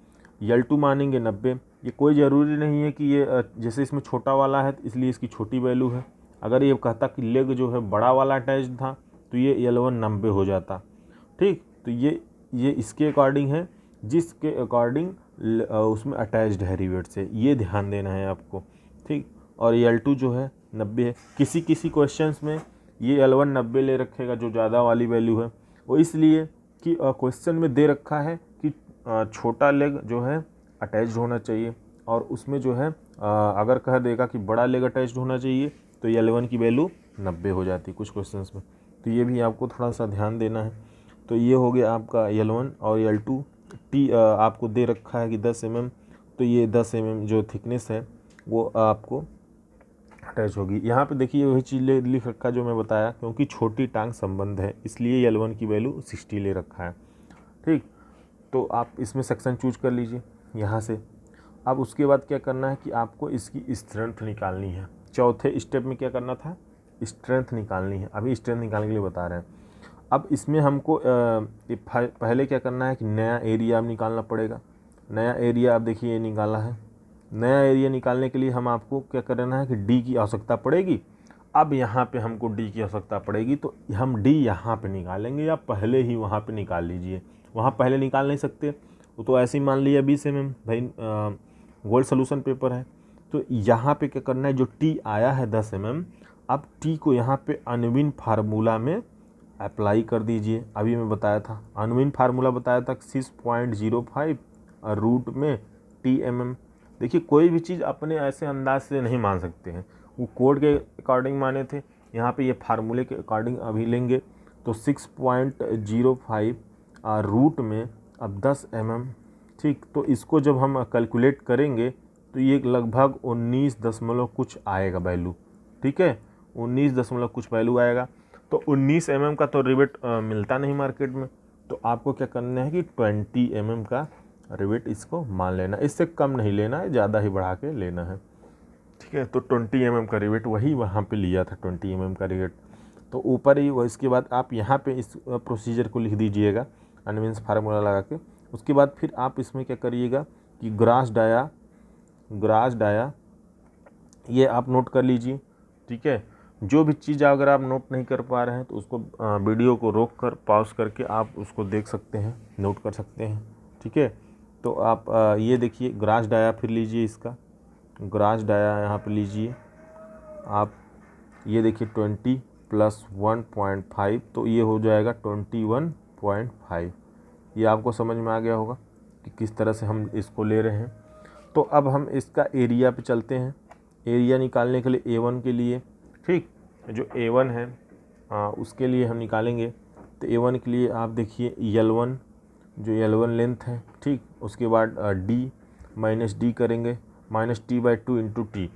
[SPEAKER 1] L2 मानेंगे 90। ये कोई ज़रूरी नहीं है कि ये जैसे इसमें छोटा वाला है इसलिए इसकी छोटी वैल्यू है। अगर ये कहता कि लेग जो है बड़ा वाला अटैच्ड था तो ये L1 90 हो जाता। ठीक, तो ये इसके अकॉर्डिंग है जिसके अकॉर्डिंग उसमें अटैच्ड है रिवेट से, ये ध्यान देना है आपको। ठीक, और L2 जो है 90 है। किसी क्वेश्चंस में ये L1 90 ले रखेगा जो ज़्यादा वाली वैल्यू है, वो इसलिए कि क्वेश्चन में दे रखा है कि छोटा लेग जो है अटैच्ड होना चाहिए, और उसमें जो है अगर कह देगा कि बड़ा लेग अटैच्ड होना चाहिए तो L1 की वैल्यू 90 हो जाती कुछ क्वेश्चंस में। तो ये भी आपको थोड़ा सा ध्यान देना है। तो ये हो गया आपका L1 और L2। T आपको दे रखा है कि 10 mm, तो ये 10 mm जो थिकनेस है वो आपको अटैच होगी। यहाँ पे देखिए वही चीज़ लिख रखा जो मैं बताया, क्योंकि छोटी टांग संबंध है इसलिए L1 की वैल्यू 60 ले रखा है। ठीक, तो आप इसमें सेक्शन चूज कर लीजिए यहाँ से। अब उसके बाद क्या करना है कि आपको इसकी स्ट्रेंथ निकालनी है। चौथे स्टेप में क्या करना था, स्ट्रेंथ निकालनी है। अभी स्ट्रेंथ निकालने के लिए बता रहे हैं। अब इसमें हमको पहले क्या करना है कि नया एरिया अब निकालना पड़ेगा। नया एरिया अब देखिए ये निकाला है। नया एरिया निकालने के लिए हम आपको क्या करना है कि डी की आवश्यकता पड़ेगी। अब यहाँ पे हमको डी की आवश्यकता पड़ेगी तो हम डी यहाँ पे निकालेंगे, या पहले ही वहाँ पे निकाल लीजिए। वहाँ पहले निकाल नहीं सकते, वो तो ऐसे ही मान लिया 20 mm भाई गोल्ड सोल्यूशन पेपर है। तो यहाँ पे क्या करना है, जो टी आया है 10 mm, अब टी को यहाँ पे अनविन फार्मूला में अप्लाई कर दीजिए। अभी मैं बताया था अनविन फार्मूला बताया था 6.05 और रूट में TMM। देखिए कोई भी चीज़ अपने ऐसे अंदाज से नहीं मान सकते हैं, वो कोड के अकॉर्डिंग माने थे, यहाँ पे ये फार्मूले के अकॉर्डिंग अभी लेंगे। तो 6.05 रूट में अब 10 mm। ठीक, तो इसको जब हम कैलकुलेट करेंगे तो ये लगभग 19 दशमलव कुछ आएगा वैल्यू। ठीक है, 19 दशमलव कुछ वैल्यू आएगा। तो 19 mm का तो रिवेट मिलता नहीं मार्केट में, तो आपको क्या करना है कि 20 mm का रिवेट इसको मान लेना। इससे कम नहीं लेना है, ज़्यादा ही बढ़ा के लेना है। ठीक है, तो 20 mm का रिवेट वही वहाँ पे लिया था, 20 mm का रिवेट। तो ऊपर ही वो, इसके बाद आप यहाँ पे इस प्रोसीजर को लिख दीजिएगा। यानी मीन्स फार्मूला लगा के। उसके बाद फिर आप इसमें क्या करिएगा कि ग्रास डाया ये आप नोट कर लीजिए, ठीक है। जो भी चीज़ अगर आप नोट नहीं कर पा रहे हैं तो उसको वीडियो को रोक कर पॉज करके आप उसको देख सकते हैं, नोट कर सकते हैं, ठीक है। तो आप ये देखिए ग्रास डाया फिर लीजिए, इसका ग्रास डाया यहाँ पे लीजिए आप, ये देखिए 20 + 1.5 तो ये हो जाएगा 21.5। ये आपको समझ में आ गया होगा कि किस तरह से हम इसको ले रहे हैं। तो अब हम इसका एरिया पे चलते हैं। एरिया निकालने के लिए A1 के लिए, ठीक, जो A1 है उसके लिए हम निकालेंगे। तो A1 के लिए आप देखिए L1, जो L1 लेंथ है, ठीक। उसके बाद D -D करेंगे, -T/2 × T।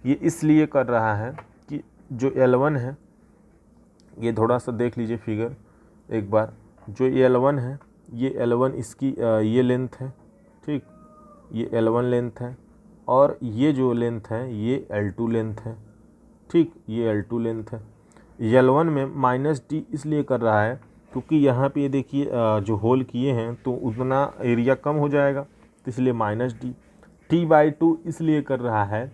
[SPEAKER 1] ये इसलिए कर रहा है कि जो L1 है, ये थोड़ा सा देख लीजिए फिगर एक बार, जो L1 है, ये L1 इसकी ये लेंथ है, ठीक, ये L1 लेंथ है, और ये जो लेंथ है ये L2 लेंथ है, ठीक, ये L2 लेंथ है। L1 में -D इसलिए कर रहा है क्योंकि यहाँ पे ये देखिए जो होल किए हैं तो उतना एरिया कम हो जाएगा, तो इसलिए -D। T/2 इसलिए कर रहा है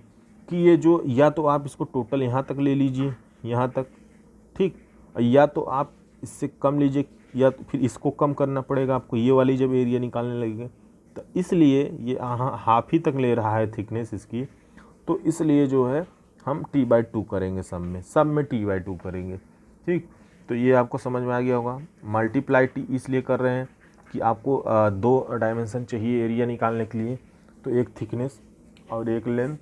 [SPEAKER 1] कि ये जो, या तो आप इसको टोटल यहाँ तक ले लीजिए, यहाँ तक, ठीक, या तो आप इससे कम लीजिए, या तो फिर इसको कम करना पड़ेगा आपको, ये वाली जब एरिया निकालने लगेंगे। तो इसलिए ये हाफ ही तक ले रहा है थिकनेस इसकी, तो इसलिए जो है हम T/2 करेंगे, सब में T/2 करेंगे, ठीक। तो ये आपको समझ में आ गया होगा। मल्टीप्लाई T इसलिए कर रहे हैं कि आपको 2 डायमेंशन चाहिए एरिया निकालने के लिए, तो एक थिकनेस और एक लेंथ,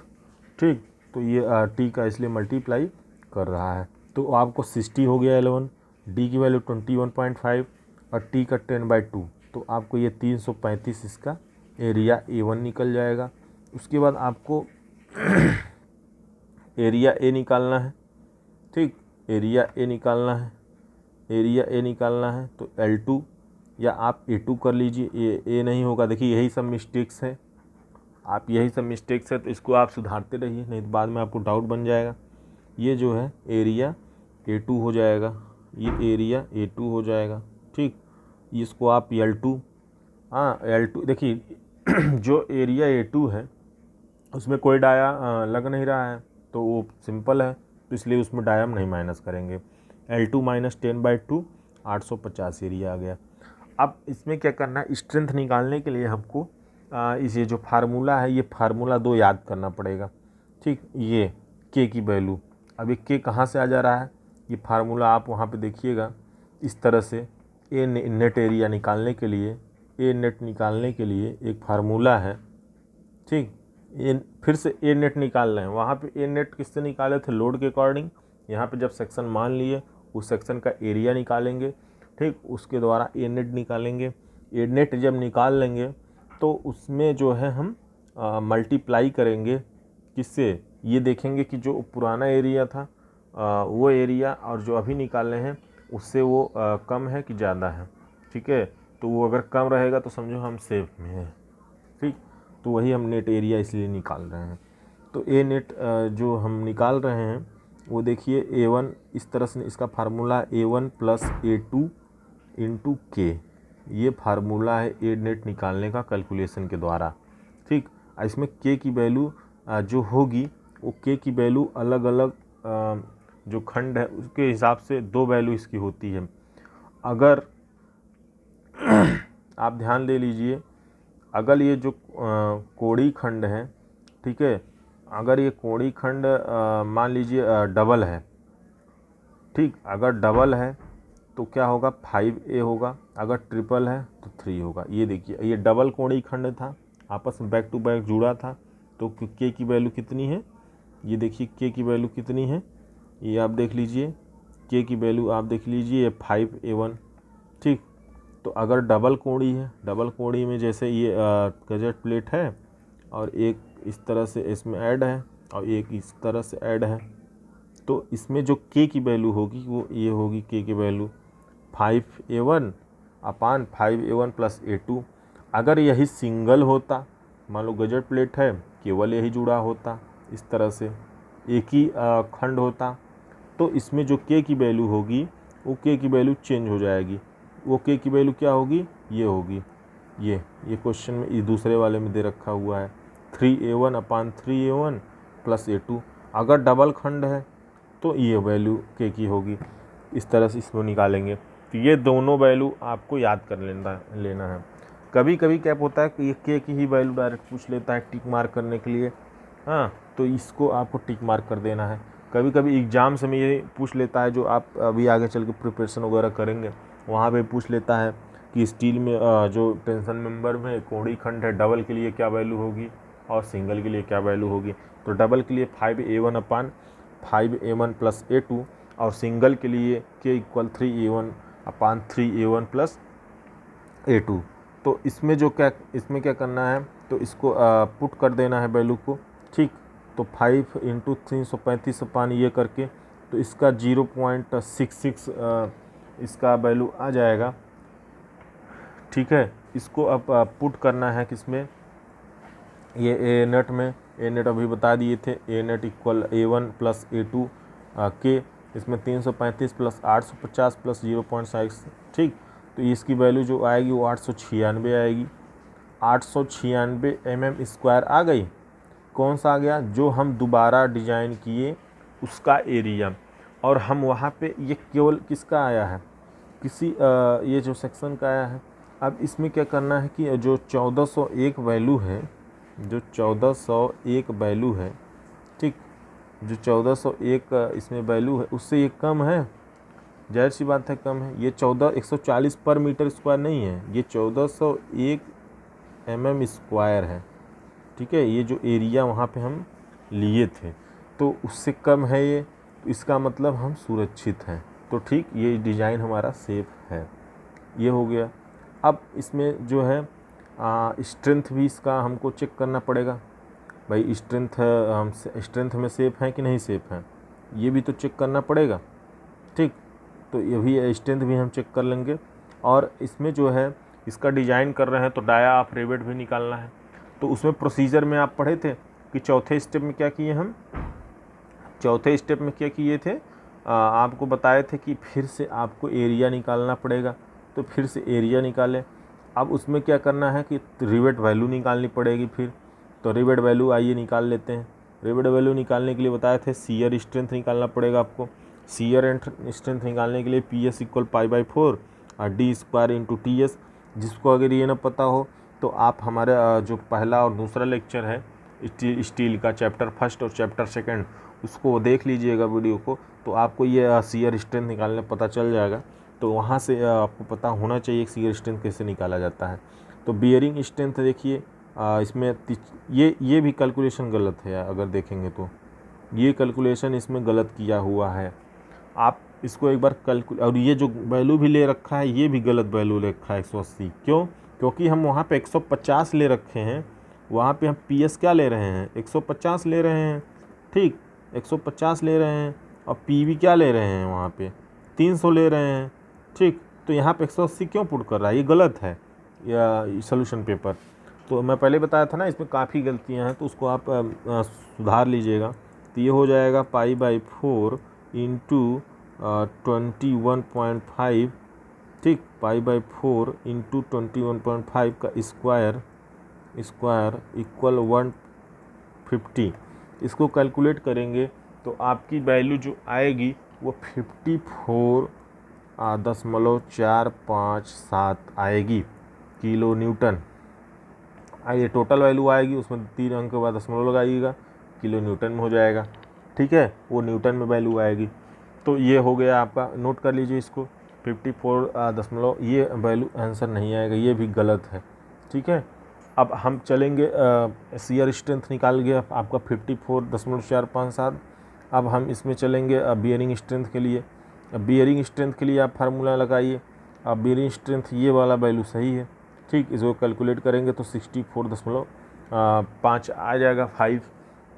[SPEAKER 1] ठीक। तो ये T का इसलिए मल्टीप्लाई कर रहा है। तो आपको 60 हो गया L1, D की वैल्यू 21.5 और T का 10/2, तो आपको ये 335 इसका एरिया A1 निकल जाएगा। उसके बाद आपको एरिया A निकालना है, ठीक, एरिया A निकालना है, तो L2 या आप A2 कर लीजिए, A नहीं होगा, देखिए यही सब मिस्टेक्स है, तो इसको आप सुधारते रहिए, नहीं तो बाद में आपको डाउट बन जाएगा। ये जो है एरिया A2 हो जाएगा, ये एरिया A2 हो जाएगा, ठीक। इसको आप L2, L2 देखिए जो एरिया A2 है उसमें कोई डाया लग नहीं रहा है, तो वो सिंपल है, तो इसलिए उसमें डाया हम नहीं माइनस करेंगे। L2 - 10/2 850 एरिया आ गया। अब इसमें क्या करना है, स्ट्रेंथ निकालने के लिए हमको ये जो फार्मूला है, ये फार्मूला 2 याद करना पड़ेगा, ठीक। ये K की वैल्यू, अब ये K कहाँ से आ जा रहा है, ये फार्मूला आप वहाँ पे देखिएगा इस तरह से। A नेट एरिया निकालने के लिए, एक फार्मूला है, ठीक। फिर से A नेट निकाल रहे हैं, वहाँ पे A नेट किससे निकाले थे, लोड के अकॉर्डिंग। यहाँ पे जब सेक्शन मान लिए, उस सेक्शन का एरिया निकालेंगे, ठीक, उसके द्वारा A नेट निकालेंगे। A नेट जब निकाल लेंगे तो उसमें जो है हम मल्टीप्लाई करेंगे किससे, ये देखेंगे कि जो पुराना एरिया था वो एरिया और जो अभी निकाले हैं उससे वो कम है कि ज़्यादा है, ठीक है। तो वो अगर कम रहेगा तो समझो हम सेफ में हैं, ठीक। तो वही हम नेट एरिया इसलिए निकाल रहे हैं। तो A नेट जो हम निकाल रहे हैं वो देखिए A1 इस तरह से, इसका फार्मूला A1 + A2 × K, ये फार्मूला है A नेट निकालने का कैलकुलेशन के द्वारा, ठीक। इसमें K की वैल्यू जो होगी वो K की वैल्यू अलग अलग जो खंड है उसके हिसाब से 2 वैल्यू इसकी होती है। अगर आप ध्यान दे लीजिए, अगर ये जो कोड़ी खंड है, ठीक है, अगर ये कोड़ी खंड मान लीजिए डबल है, ठीक, अगर डबल है तो क्या होगा 5A होगा, अगर ट्रिपल है तो 3 होगा। ये देखिए ये डबल कोड़ी खंड था, आपस में बैक टू बैक जुड़ा था, तो K की वैल्यू कितनी है, ये देखिए K की वैल्यू कितनी है, ये आप देख लीजिए, K की वैल्यू आप देख लीजिए, ये 5A1, ठीक। तो अगर डबल कोड़ी है, डबल कोड़ी में जैसे ये गजेट प्लेट है और एक इस तरह से इसमें ऐड है और एक इस तरह से ऐड है, तो इसमें जो K की वैल्यू होगी वो ये होगी, K की वैल्यू 5A1 / 5A1 + A2। अगर यही सिंगल होता, मान लो गजेट प्लेट है, केवल यही जुड़ा होता, इस तरह से एक ही खंड होता, तो इसमें जो K की वैल्यू होगी वो K की वैल्यू चेंज हो जाएगी, वो के की वैल्यू क्या होगी, ये होगी, ये क्वेश्चन में ये दूसरे वाले में दे रखा हुआ है 3a1/3a1 प्लस a2। अगर डबल खंड है तो ये वैल्यू के की होगी। इस तरह से इसको निकालेंगे। तो ये दोनों वैल्यू आपको याद कर लेना है। कभी कभी क्या होता है कि ये के की ही वैल्यू डायरेक्ट पूछ लेता है टिक मार्क करने के लिए, हाँ, तो इसको आपको टिक मार्क कर देना है। कभी कभी एग्जाम से में ये पूछ लेता है, जो आप अभी आगे चल के प्रिपरेशन वगैरह करेंगे वहाँ पे पूछ लेता है कि स्टील में जो टेंशन मेंबर में कोणीय खंड है, डबल के लिए क्या वैल्यू होगी और सिंगल के लिए क्या वैल्यू होगी। तो डबल के लिए 5a1/5a1 प्लस a2 और सिंगल के लिए k = 3a1/3a1 प्लस a2। तो इसमें क्या करना है, तो इसको पुट कर देना है वैल्यू को, ठीक। तो 5 × 335 अपान ये करके, तो इसका 0.66 इसका वैल्यू आ जाएगा, ठीक है। इसको अब पुट करना है किसमें, ये ए नेट में। ए नेट अभी बता दिए थे, ए नेट = a1 प्लस a2 के, इसमें 335 प्लस 850 प्लस 0.6, ठीक। तो इसकी वैल्यू जो आएगी वो 896 आएगी। 896 mm² आ गई। कौन सा आ गया, जो हम दोबारा डिजाइन किए उसका एरिया। और हम वहाँ पे ये केवल किसका आया है, किसी ये जो सेक्शन का आया है। अब इसमें क्या करना है कि जो 1401 वैल्यू है, जो 1401 वैल्यू है, ठीक, जो 1401 इसमें वैल्यू है उससे ये कम है, जाहिर सी बात है कम है। ये 140 पर मीटर स्क्वायर नहीं है, ये 1401 mm² है, ठीक है। ये जो एरिया वहाँ पे हम लिए थे तो उससे कम है ये, तो इसका मतलब हम सुरक्षित हैं। तो ठीक, ये डिज़ाइन हमारा सेफ है। ये हो गया। अब इसमें जो है स्ट्रेंथ भी इसका हमको चेक करना पड़ेगा। भाई स्ट्रेंथ हम स्ट्रेंथ में सेफ है कि नहीं सेफ है, ये भी तो चेक करना पड़ेगा, ठीक। तो ये भी स्ट्रेंथ भी हम चेक कर लेंगे। और इसमें जो है इसका डिज़ाइन कर रहे हैं तो डाया ऑफ रिवेट भी निकालना है। तो उसमें प्रोसीजर में आप पढ़े थे कि चौथे स्टेप में क्या किए हम, चौथे स्टेप में क्या किए थे, आपको बताए थे कि फिर से आपको एरिया निकालना पड़ेगा। तो फिर से एरिया निकालें। अब उसमें क्या करना है कि रिवेट वैल्यू निकालनी पड़ेगी फिर। तो रिवेट वैल्यू आइए निकाल लेते हैं। रिवेट वैल्यू निकालने के लिए बताए थे शियर स्ट्रेंथ निकालना पड़ेगा आपको। शियर एंड स्ट्रेंथ निकालने के लिए PS = π/4 और d² × TS। जिसको अगर ये ना पता हो तो आप हमारे जो पहला और दूसरा लेक्चर है स्टील का, चैप्टर 1 और चैप्टर 2, उसको देख लीजिएगा वीडियो को, तो आपको ये शियर स्ट्रेंथ निकालने पता चल जाएगा। तो वहाँ से आपको पता होना चाहिए शियर स्ट्रेंथ कैसे निकाला जाता है। तो बियरिंग स्ट्रेंथ देखिए, इसमें ये भी कैलकुलेशन गलत है। अगर देखेंगे तो ये कैलकुलेशन इसमें गलत किया हुआ है। आप इसको एक बार और ये जो वैल्यू भी ले रखा है ये भी गलत वैल्यू ले रखा है 180। क्यों? क्योंकि हम वहाँ पे 150 ले रखे हैं, वहाँ पे हम PS क्या ले रहे हैं, 150 ले रहे हैं, ठीक, 150 ले रहे हैं। और PV क्या ले रहे हैं, वहाँ पे 300 ले रहे हैं, ठीक। तो यहाँ पे 180 क्यों पुट कर रहा है, ये गलत है या सोल्यूशन पेपर। तो मैं पहले बताया था ना इसमें काफ़ी गलतियाँ हैं, तो उसको आप सुधार लीजिएगा। तो ये हो जाएगा π/4 × 21.5, ठीक, π/4 × 21.5 का स्क्वायर = 150। इसको कैलकुलेट करेंगे तो आपकी वैल्यू जो आएगी वो 54.457 आएगी किलो न्यूटन। ये टोटल वैल्यू आएगी, उसमें 3 अंक के बाद दशमलव लगाइएगा, किलो न्यूटन में हो जाएगा, ठीक है, वो न्यूटन में वैल्यू आएगी। तो ये हो गया आपका, नोट कर लीजिए इसको 54 ये वैल्यू आंसर नहीं आएगा, ये भी गलत है, ठीक है। अब हम चलेंगे शियर स्ट्रेंथ निकाल गया आपका 54.457। अब हम इसमें चलेंगे बियरिंग स्ट्रेंथ के लिए। बियरिंग स्ट्रेंथ के लिए आप फार्मूला लगाइए। अब बियरिंग स्ट्रेंथ ये वाला वैल्यू सही है, ठीक। इसको कैलकुलेट करेंगे तो 64.5 आ जाएगा 5।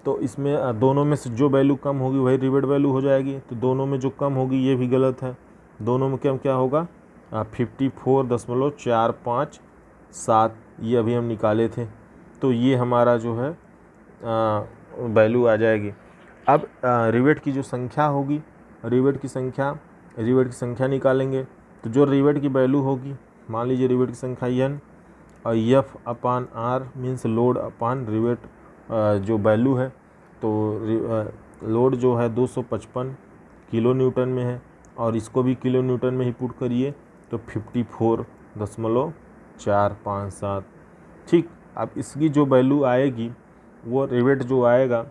[SPEAKER 1] तो इसमें दोनों में से जो वैल्यू कम होगी वही रिवेट वैल्यू हो जाएगी। तो दोनों में जो कम होगी ये भी गलत है। दोनों में क्या होगा 54.457, ये अभी हम निकाले थे। तो ये हमारा जो है वैल्यू आ जाएगी। अब रिवेट की जो संख्या होगी, रिवेट की संख्या निकालेंगे। तो जो रिवेट की वैल्यू होगी, मान लीजिए रिवेट की संख्या n और F upon R means load upon rivet जो वैल्यू है, तो लोड जो है 255 किलो न्यूटन में है और इसको भी किलो न्यूटन में ही पुट करिए तो 54.457। ठीक, अब इसकी जो वैल्यू आएगी वो रिवेट जो आएगा,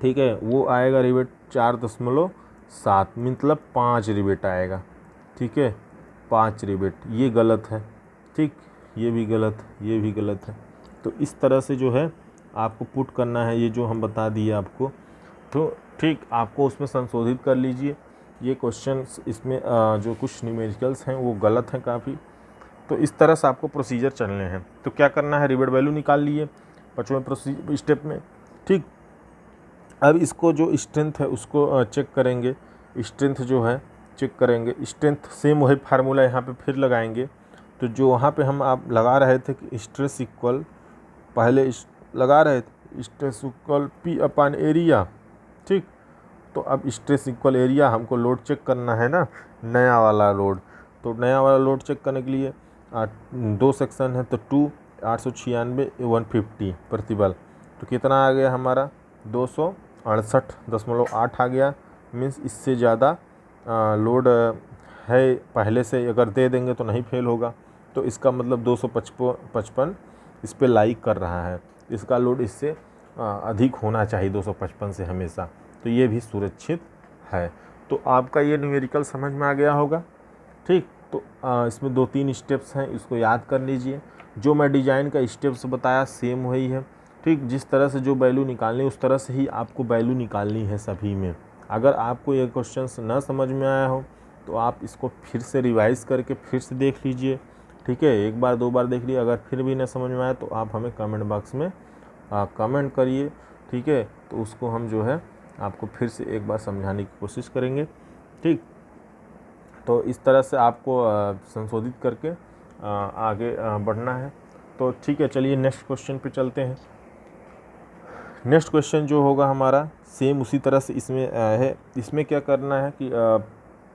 [SPEAKER 1] ठीक है, वो आएगा रिवेट 4.7, मतलब 5 रिवेट आएगा। ठीक है, 5 रिवेट, ये गलत है। ठीक, ये भी गलत, ये भी गलत है। तो इस तरह से जो है आपको पुट करना है, ये जो हम बता दिए आपको। तो ठीक, आपको उसमें संशोधित कर लीजिए। ये क्वेश्चन इसमें जो कुछ न्यूमेरिकल्स हैं वो गलत हैं काफ़ी। तो इस तरह से आपको प्रोसीजर चलने हैं। तो क्या करना है, रिवेट वैल्यू निकाल लिए 5वें स्टेप में। ठीक, अब इसको जो स्ट्रेंथ है उसको चेक करेंगे। स्ट्रेंथ जो है चेक करेंगे, स्ट्रेंथ सेम वही फार्मूला यहाँ पे फिर लगाएंगे। तो जो वहाँ पे हम आप लगा रहे थे कि स्ट्रेस इक्वल, पहले लगा रहे थे स्ट्रेस इक्वल पी अपान एरिया। ठीक, तो अब स्ट्रेस इक्वल एरिया हमको लोड चेक करना है ना, नया वाला लोड। तो नया वाला लोड चेक करने के लिए 2 सेक्शन है, तो 2 896 150 प्रतिबल। तो कितना आ गया हमारा 268.8 आ गया। मीन्स इससे ज़्यादा लोड है पहले से, अगर दे देंगे तो नहीं फेल होगा। तो इसका मतलब 255 इस पर लाइक कर रहा है, इसका लोड इससे अधिक होना चाहिए 255 से हमेशा। तो ये भी सुरक्षित है। तो आपका ये न्यूमेरिकल समझ में आ गया होगा। ठीक, तो इसमें 2-3 स्टेप्स हैं, इसको याद कर लीजिए। जो मैं डिज़ाइन का स्टेप्स बताया सेम वही है। ठीक, जिस तरह से जो वैल्यू निकालनी है उस तरह से ही आपको वैल्यू निकालनी है सभी में। अगर आपको ये क्वेश्चंस ना समझ में आया हो तो आप इसको फिर से रिवाइज़ करके फिर से देख लीजिए। ठीक है, 1 बार 2 बार देख लीजिए। अगर फिर भी ना समझ में आया तो आप हमें कमेंट बॉक्स में कमेंट करिए। ठीक है, तो उसको हम जो है आपको फिर से एक बार समझाने की कोशिश करेंगे। ठीक, तो इस तरह से आपको संशोधित करके आगे बढ़ना है। तो ठीक है, चलिए नेक्स्ट क्वेश्चन पे चलते हैं। नेक्स्ट क्वेश्चन जो होगा हमारा सेम उसी तरह से इसमें है। इसमें क्या करना है कि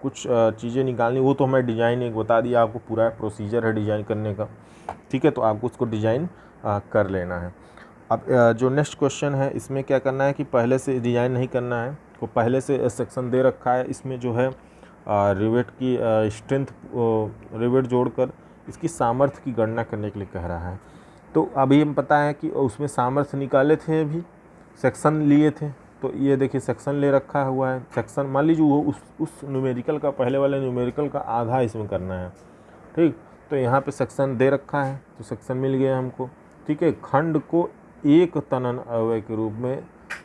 [SPEAKER 1] कुछ चीज़ें निकालनी, वो तो हमें डिज़ाइन एक बता दिया आपको, पूरा प्रोसीजर है डिज़ाइन करने का। ठीक है, तो आपको उसको डिज़ाइन कर लेना है। अब जो नेक्स्ट क्वेश्चन है इसमें क्या करना है कि पहले से डिज़ाइन नहीं करना है, तो पहले से सेक्शन दे रखा है। इसमें जो है रिवेट की स्ट्रेंथ, रिवेट जोड़कर इसकी सामर्थ्य की गणना करने के लिए कह रहा है। तो अभी हम पता है कि उसमें सामर्थ्य निकाले थे, अभी सेक्शन लिए थे। तो ये देखिए सेक्शन ले रखा हुआ है। सेक्शन मान लीजिए वो उस न्यूमेरिकल का, पहले वाले न्यूमेरिकल का आधा इसमें करना है। ठीक, तो यहाँ पे सेक्शन दे रखा है, तो सेक्शन मिल गया हमको। ठीक है, खंड को एक तनन अवयव के रूप में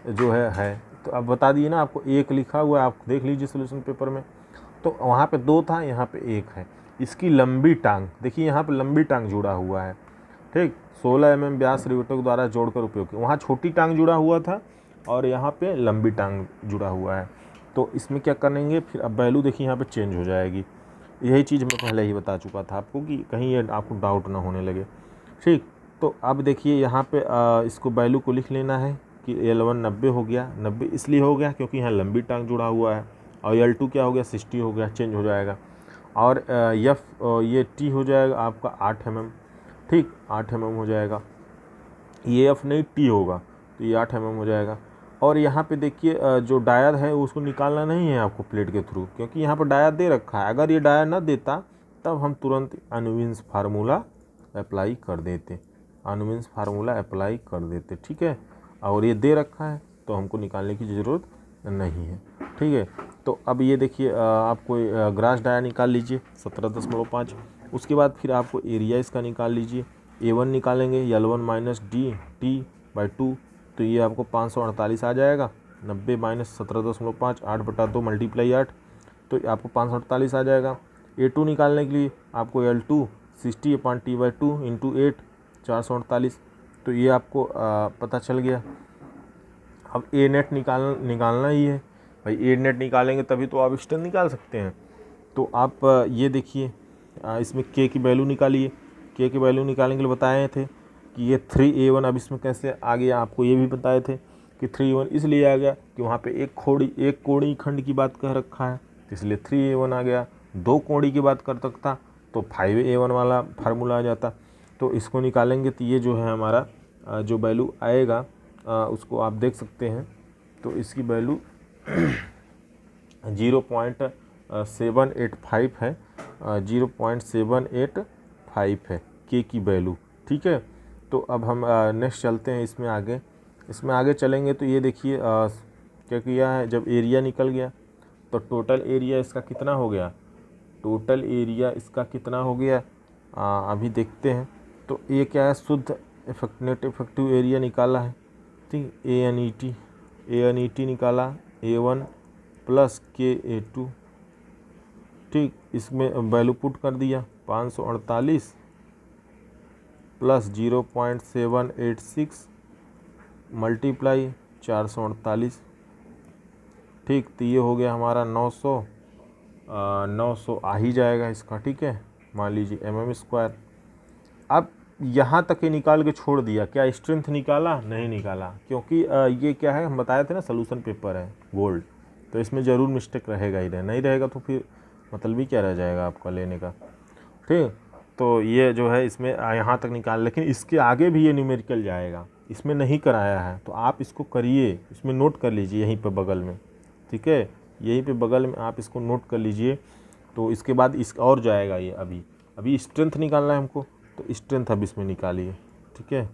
[SPEAKER 1] जो है। तो अब बता दिए ना, आपको 1 लिखा हुआ है, आप देख लीजिए सोल्यूशन पेपर में। तो वहाँ पे 2 था, यहाँ पे 1 है। इसकी लंबी टांग देखिए, यहाँ पे लंबी टांग जुड़ा हुआ है। ठीक, 16 mm व्यास रिवेटों द्वारा जोड़कर उपयोग किया। वहाँ छोटी टांग जुड़ा हुआ था और यहाँ पे लंबी टांग जुड़ा हुआ है। तो इसमें क्या करेंगे फिर, अब वैल्यू देखिए यहाँ पे चेंज हो जाएगी। यही चीज़ मैं पहले ही बता चुका था आपको कि कहीं ये आपको डाउट ना होने लगे। ठीक, तो अब देखिए यहाँ पे इसको वैल्यू को लिख लेना है कि L1 90 हो गया। 90 इसलिए हो गया क्योंकि यहाँ लंबी टांग जुड़ा हुआ है। और L2 क्या हो गया, 60 हो गया, चेंज हो जाएगा। और F ये T हो जाएगा आपका 8 mm। ठीक, 8 mm हो जाएगा। ये F नहीं T होगा, तो ये 8 mm हो जाएगा। और यहाँ पे देखिए जो डायर है उसको निकालना नहीं है आपको प्लेट के थ्रू, क्योंकि यहाँ पर डायर दे रखा है। अगर ये डायर ना देता तब हम तुरंत अनुविंस फार्मूला अप्लाई कर देते, अनुविंस फार्मूला अप्लाई कर देते। ठीक है, और ये दे रखा है तो हमको निकालने की ज़रूरत नहीं है। ठीक है, तो अब ये देखिए आपको ग्रास डायर निकाल लीजिए 17.5। उसके बाद फिर आपको एरिया इसका निकाल लीजिए। A1 निकालेंगे, L1 माइनस DT/2, तो ये आपको 548 आ जाएगा। 90 माइनस 17.5, 8/2 मल्टीप्लाई 8, तो आपको 548 आ जाएगा। A2 निकालने के लिए आपको L2 60/T/2 इंटू 8, 448, तो ये आपको पता चल गया। अब A नेट निकालना ही है भाई। A नेट निकालेंगे तभी तो आप स्ट्रेंथ निकाल सकते हैं। तो आप ये देखिए इसमें K की वैल्यू निकालिए। K की वैल्यू निकालने के लिए बताए थे कि ये 3A1। अब इसमें कैसे आ गया आपको ये भी बताए थे कि 3A1 इसलिए आ गया कि वहाँ पे एक कोणीय खंड की बात कह रखा है, इसलिए 3A1 आ गया। दो कोड़ी की बात कर सकता तो 5a1 वाला फार्मूला आ जाता। तो इसको निकालेंगे तो ये जो है हमारा जो वैल्यू आएगा उसको आप देख सकते हैं। तो इसकी वैल्यू 0.785 है, 0.785 है के की वैल्यू। ठीक है, तो अब हम नेक्स्ट चलते हैं इसमें आगे। इसमें आगे चलेंगे तो ये देखिए क्या किया है, जब एरिया निकल गया तो टोटल एरिया इसका कितना हो गया, टोटल एरिया इसका कितना हो गया अभी देखते हैं। तो ये क्या है, शुद्ध नेट इफेक्टिव एरिया निकाला है। ठीक, ए निकाला A1 प्लस KA2। ठीक, इसमें वैल्यू पुट कर दिया 548 प्लस 0.786 मल्टीप्लाई 448। ठीक, तो ये हो गया हमारा 900 आ ही जाएगा इसका। ठीक है, मान लीजिए mm²। अब यहाँ तक ही निकाल के छोड़ दिया, क्या स्ट्रेंथ निकाला? नहीं निकाला, क्योंकि ये क्या है, हम बताए थे ना सोल्यूशन पेपर है गोल्ड, तो इसमें ज़रूर मिस्टेक रहेगा ही, नहीं रहेगा तो फिर मतलब ही क्या रह जाएगा आपका लेने का। ठीक, तो ये जो है इसमें यहाँ तक निकाल, लेकिन इसके आगे भी ये न्यूमेरिकल जाएगा, इसमें नहीं कराया है तो आप इसको करिए, इसमें नोट कर लीजिए यहीं पे बगल में। ठीक है, यहीं पे बगल में आप इसको नोट कर लीजिए। तो इसके बाद इस और जाएगा ये, अभी स्ट्रेंथ निकालना है हमको, तो स्ट्रेंथ अब इसमें निकालिए। ठीक है,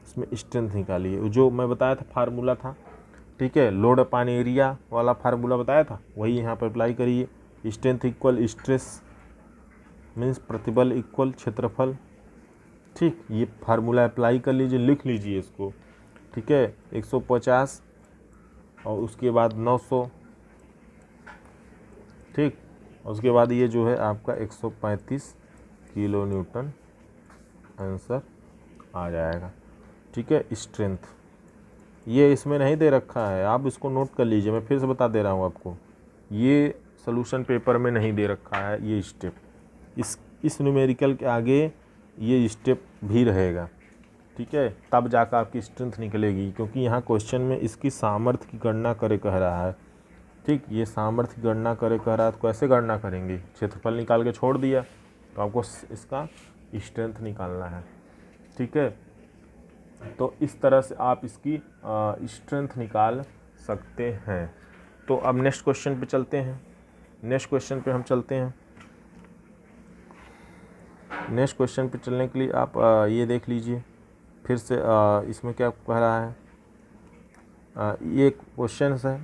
[SPEAKER 1] इसमें स्ट्रेंथ निकालिए, जो मैं बताया था फार्मूला था। ठीक है, लोड अपान एरिया वाला फार्मूला बताया था, वही यहाँ पर अप्लाई करिए। स्ट्रेंथ इक्वल स्ट्रेस मीन्स प्रतिबल इक्वल क्षेत्रफल। ठीक, ये फार्मूला अप्लाई कर लीजिए, लिख लीजिए इसको। ठीक है, 150 और उसके बाद 900। ठीक, उसके बाद ये जो है आपका 135 किलो न्यूटन आंसर आ जाएगा। ठीक है, स्ट्रेंथ ये इसमें नहीं दे रखा है, आप इसको नोट कर लीजिए, मैं फिर से बता दे रहा हूँ आपको, ये सोल्यूशन पेपर में नहीं दे रखा है ये स्टेप। इस न्यूमेरिकल के आगे ये स्टेप भी रहेगा। ठीक है, तब जाकर आपकी स्ट्रेंथ निकलेगी, क्योंकि यहाँ क्वेश्चन में इसकी सामर्थ्य की गणना करे कह रहा है। ठीक, ये सामर्थ्य की गणना करे कह रहा है, तो कैसे गणना करेंगे, क्षेत्रफल निकाल के छोड़ दिया, तो आपको इसका स्ट्रेंथ निकालना है। ठीक है, तो इस तरह से आप इसकी स्ट्रेंथ निकाल सकते हैं। तो अब नेक्स्ट क्वेश्चन पे चलते हैं। नेक्स्ट क्वेश्चन पे हम चलते हैं। नेक्स्ट क्वेश्चन पे चलने के लिए आप ये देख लीजिए फिर से, इसमें क्या कह रहा है, ये क्वेश्चन है,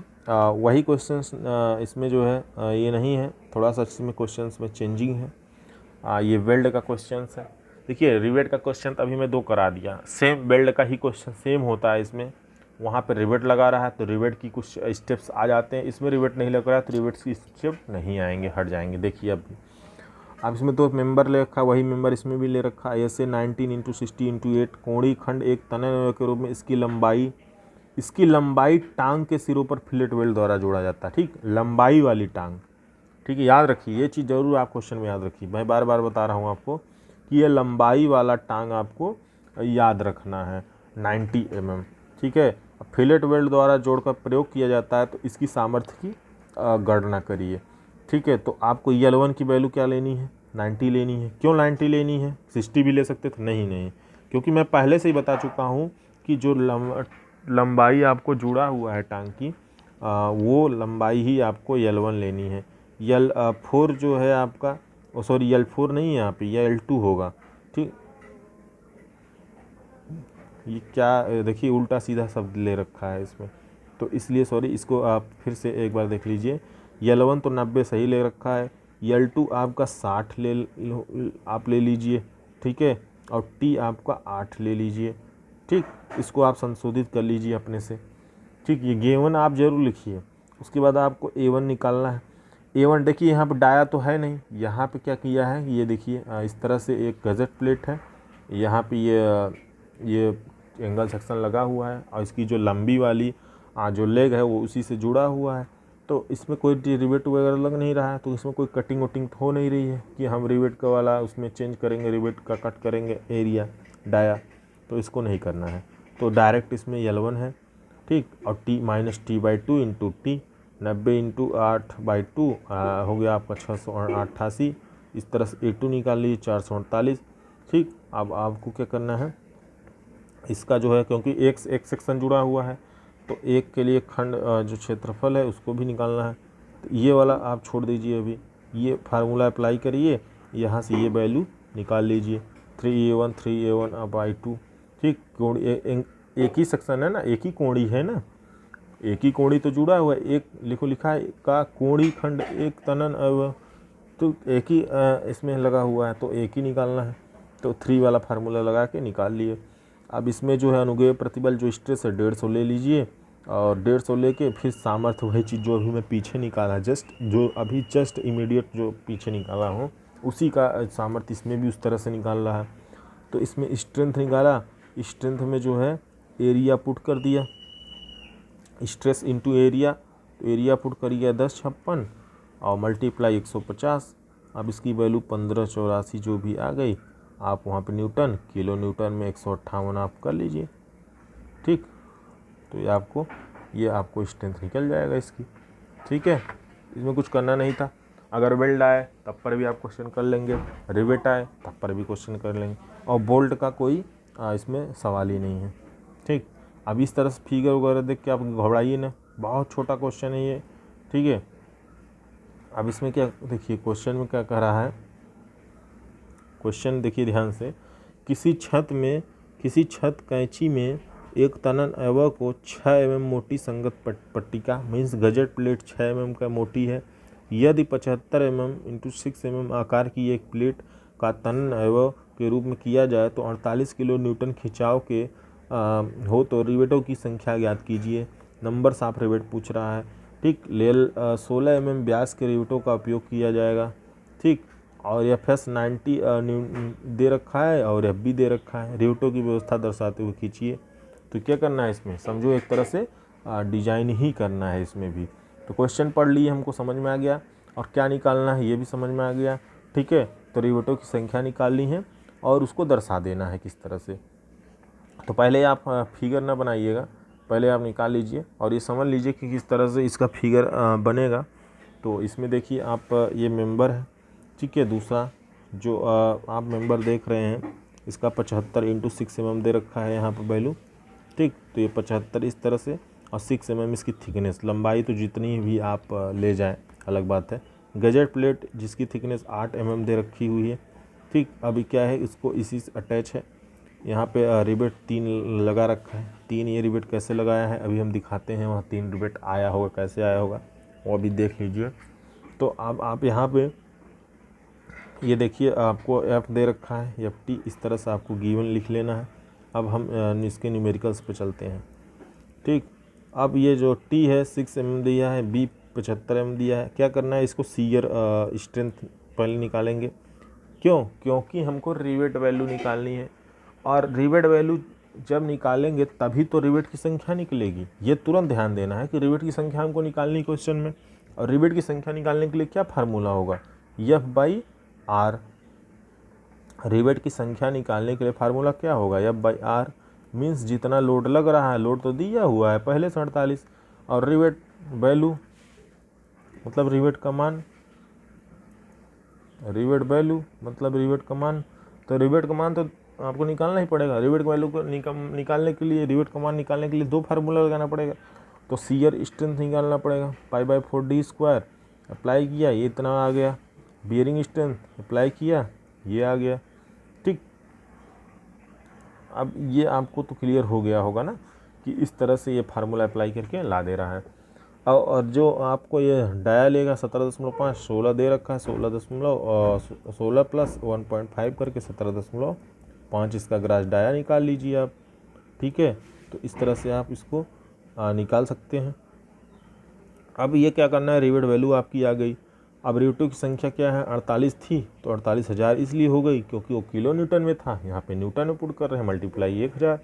[SPEAKER 1] वही क्वेश्चन इसमें जो है ये नहीं है, थोड़ा सा इसमें क्वेश्चन में चेंजिंग है। ये वेल्ड का क्वेश्चन है। देखिए, रिवेट का क्वेश्चन अभी मैं 2 करा दिया, सेम वेल्ड का ही क्वेश्चन सेम होता है इसमें। वहाँ पे रिवेट लगा रहा है तो रिवेट की कुछ स्टेप्स आ जाते हैं, इसमें रिवेट नहीं लग रहा है तो रिवेट की स्टेप नहीं आएंगे, हट जाएंगे। देखिए अब इसमें 2 मेंबर ले रखा, वही मेंबर इसमें भी ले रखा है। ऐसे 19 × 60 × 8 कोणीय खंड एक तनय के रूप में इसकी लंबाई टांग के सिरों पर फिलेट वेल्ड द्वारा जोड़ा जाता है। ठीक, लंबाई वाली टांग। ठीक है, याद रखिए ये चीज़ ज़रूर आप क्वेश्चन में याद रखिए, मैं बार बार बता रहा हूँ आपको कि ये लंबाई वाला टांग आपको याद रखना है 90 mm। ठीक है, फिलेट वेल्ड द्वारा जोड़कर प्रयोग किया जाता है, तो इसकी सामर्थ्य की गणना करिए। ठीक है, तो आपको L1 की वैल्यू क्या लेनी है, 90 लेनी है। क्यों 90 लेनी है, 60 भी ले सकते थे, नहीं, क्योंकि मैं पहले से ही बता चुका हूँ कि जो लंबाई आपको जुड़ा हुआ है टांग की, वो लंबाई ही आपको L1 लेनी है। L4 जो है आपका, सॉरी L4 नहीं है यहाँ पे, यह L2 होगा। ठीक, ये क्या देखिए उल्टा सीधा शब्द ले रखा है इसमें, तो इसलिए सॉरी, इसको आप फिर से एक बार देख लीजिए। L1 तो 90 सही ले रखा है, L2 आपका 60 आप ले लीजिए। ठीक है, और T आपका 8 ले लीजिए। ठीक, इसको आप संशोधित कर लीजिए अपने से। ठीक, ये गिवन आप जरूर लिखिए। उसके बाद आपको A1 निकालना है। A1 देखिए यहाँ पर डाया तो है नहीं, यहाँ पे क्या किया है, ये देखिए इस तरह से एक गजेट प्लेट है, यहाँ पे ये एंगल सेक्शन लगा हुआ है, और इसकी जो लंबी वाली जो लेग है वो उसी से जुड़ा हुआ है। तो इसमें कोई रिवेट वगैरह लग नहीं रहा है, तो इसमें कोई कटिंग वटिंग हो नहीं रही है कि हम रिवेट का वाला उसमें चेंज करेंगे, रिवेट का कट करेंगे एरिया डाया, तो इसको नहीं करना है। तो डायरेक्ट इसमें L1 है। ठीक, और T -T/2 × T 90 इंटू 8/2 हो गया आपका 688। इस तरह से A2 निकाल लीजिए 448। ठीक, अब आपको क्या करना है, इसका जो है क्योंकि एक सेक्शन जुड़ा हुआ है तो एक के लिए खंड जो क्षेत्रफल है उसको भी निकालना है। तो ये वाला आप छोड़ दीजिए, अभी ये फार्मूला अप्लाई करिए, यहाँ से ये वैल्यू निकाल लीजिए 3A1 ठीक, कोण एक ही सेक्शन है ना, एक ही कोणी है ना, एक ही कोणी तो जुड़ा हुआ है, एक लिखा है का कोणी खंड एक तनन अवयव, तो एक ही इसमें लगा हुआ है तो एक ही निकालना है। तो 3 वाला फार्मूला लगा के निकाल लिए। अब इसमें जो है अनुग्रह प्रतिबल जो स्ट्रेस है 150 ले लीजिए, और 150 लेके फिर सामर्थ्य वही चीज़ जो अभी मैं पीछे निकाला, जस्ट इमीडिएट जो पीछे निकाला हूँ उसी का सामर्थ्य इसमें भी उस तरह से निकाल रहा है। तो इसमें स्ट्रेंथ निकाला, स्ट्रेंथ में जो है एरिया पुट कर दिया, स्ट्रेस इंटू एरिया, तो एरिया पुट करिए 1056 और मल्टीप्लाई 150। अब इसकी वैल्यू 1584 जो भी आ गई, आप वहाँ पे न्यूटन, किलो न्यूटन में 158 आप कर लीजिए। ठीक, तो ये आपको स्ट्रेंथ निकल जाएगा इसकी। ठीक है, इसमें कुछ करना नहीं था। अगर वेल्ड आए तब पर भी आप क्वेश्चन कर लेंगे, रिवेट आए तब पर भी क्वेश्चन कर लेंगे, और बोल्ट का कोई इसमें सवाल ही नहीं है। ठीक, अब इस तरह से फिगर वगैरह देख के आप घबराइए ना, बहुत छोटा क्वेश्चन है ये। ठीक है, अब इसमें क्या देखिए, क्वेश्चन में क्या कह रहा है, क्वेश्चन देखिए ध्यान से, किसी छत कैंची में एक तनन अवयव को 6 mm मोटी संगत पट्टिका मीन्स गजेट प्लेट 6 mm का मोटी है, यदि 75 mm इंटू 6 mm आकार की एक प्लेट का तनन अवयव के रूप में किया जाए तो 48 किलो न्यूटन खिंचाव के हो तो रिवेटों की संख्या ज्ञात कीजिए। नंबर साफ रिवेट पूछ रहा है। ठीक, 16 mm व्यास के रिवेटों का उपयोग किया जाएगा। ठीक, और FS 90 दे रखा है और FB दे रखा है। रिवेटों की व्यवस्था दर्शाते हुए खींचिए। तो क्या करना है इसमें, समझो एक तरह से डिजाइन ही करना है इसमें भी। तो क्वेश्चन पढ़ लिए, हमको समझ में आ गया, और क्या निकालना है ये भी समझ में आ गया। ठीक है, तो रिवेटों की संख्या निकालनी है और उसको दर्शा देना है किस तरह से। तो पहले आप फिगर ना बनाइएगा, पहले आप निकाल लीजिए और ये समझ लीजिए कि किस तरह से इसका फिगर बनेगा। तो इसमें देखिए आप ये मेंबर है। ठीक है, दूसरा जो आप मेंबर देख रहे हैं इसका 75 इंटू 6 mm दे रखा है यहाँ पर वैल्यू। ठीक, तो ये 75 इस तरह से, और 6 mm इसकी थिकनेस, लंबाई तो जितनी भी आप ले जाएं अलग बात है। गजेट प्लेट जिसकी थिकनेस 8 mm दे रखी हुई है। ठीक, अभी क्या है, इसको इसी से अटैच है, यहाँ पे रिवेट 3 लगा रखा है। 3 ये रिवेट कैसे लगाया है अभी हम दिखाते हैं, वहाँ 3 रिवेट आया होगा, कैसे आया होगा वो अभी देख लीजिए। तो अब आप यहाँ पे ये देखिए, आपको F दे रखा है, FT इस तरह से आपको गिवन लिख लेना है। अब हम इसके न्यूमेरिकल्स पे चलते हैं। ठीक, अब ये जो T है 6 mm दिया है, B 75 mm दिया है। क्या करना है, इसको सीयर स्ट्रेंथ पहले निकालेंगे। क्यों, क्योंकि हमको रिवेट वैल्यू निकालनी है, और रिवेट वैल्यू जब निकालेंगे तभी तो रिवेट की संख्या निकलेगी। ये तुरंत ध्यान देना है कि रिवेट की संख्या हमको निकालनी क्वेश्चन में, और रिवेट की संख्या निकालने के लिए क्या फार्मूला होगा, F/R। रिवेट की संख्या निकालने के लिए फार्मूला क्या होगा, F/R मीन्स जितना लोड लग रहा है, लोड तो दिया हुआ है पहले से 48, और रिवेट वैल्यू मतलब रिवेट का मान, रिवेट वैल्यू मतलब रिवेट का मान, तो रिवेट का मान तो आपको निकालना ही पड़ेगा। रिवेट वैल्यू को निकालने के लिए, रिवेट का मान निकालने के लिए 2 फार्मूला लगाना पड़ेगा। तो सीयर स्ट्रेंथ निकालना पड़ेगा, π/4d² अप्लाई किया, ये इतना आ गया। बियरिंग स्ट्रेंथ अप्लाई किया, ये आ गया। ठीक, अब ये आपको तो क्लियर हो गया होगा ना कि इस तरह से ये फार्मूला अप्लाई करके ला दे रहा है। और जो आपको ये डाया लेगा 17.5, 16 दे रखा है, 16 प्लस 1.5 करके 17.5 इसका ग्रास डाया निकाल लीजिए आप। ठीक है, तो इस तरह से आप इसको निकाल सकते हैं। अब ये क्या करना है, रिवेट वैल्यू आपकी आ गई। अब रिवेटों की संख्या क्या है, 48 थी, तो 48,000 इसलिए हो गई क्योंकि वो किलो न्यूटन में था, यहाँ पे न्यूटन में पुट कर रहे हैं, मल्टीप्लाई 1000।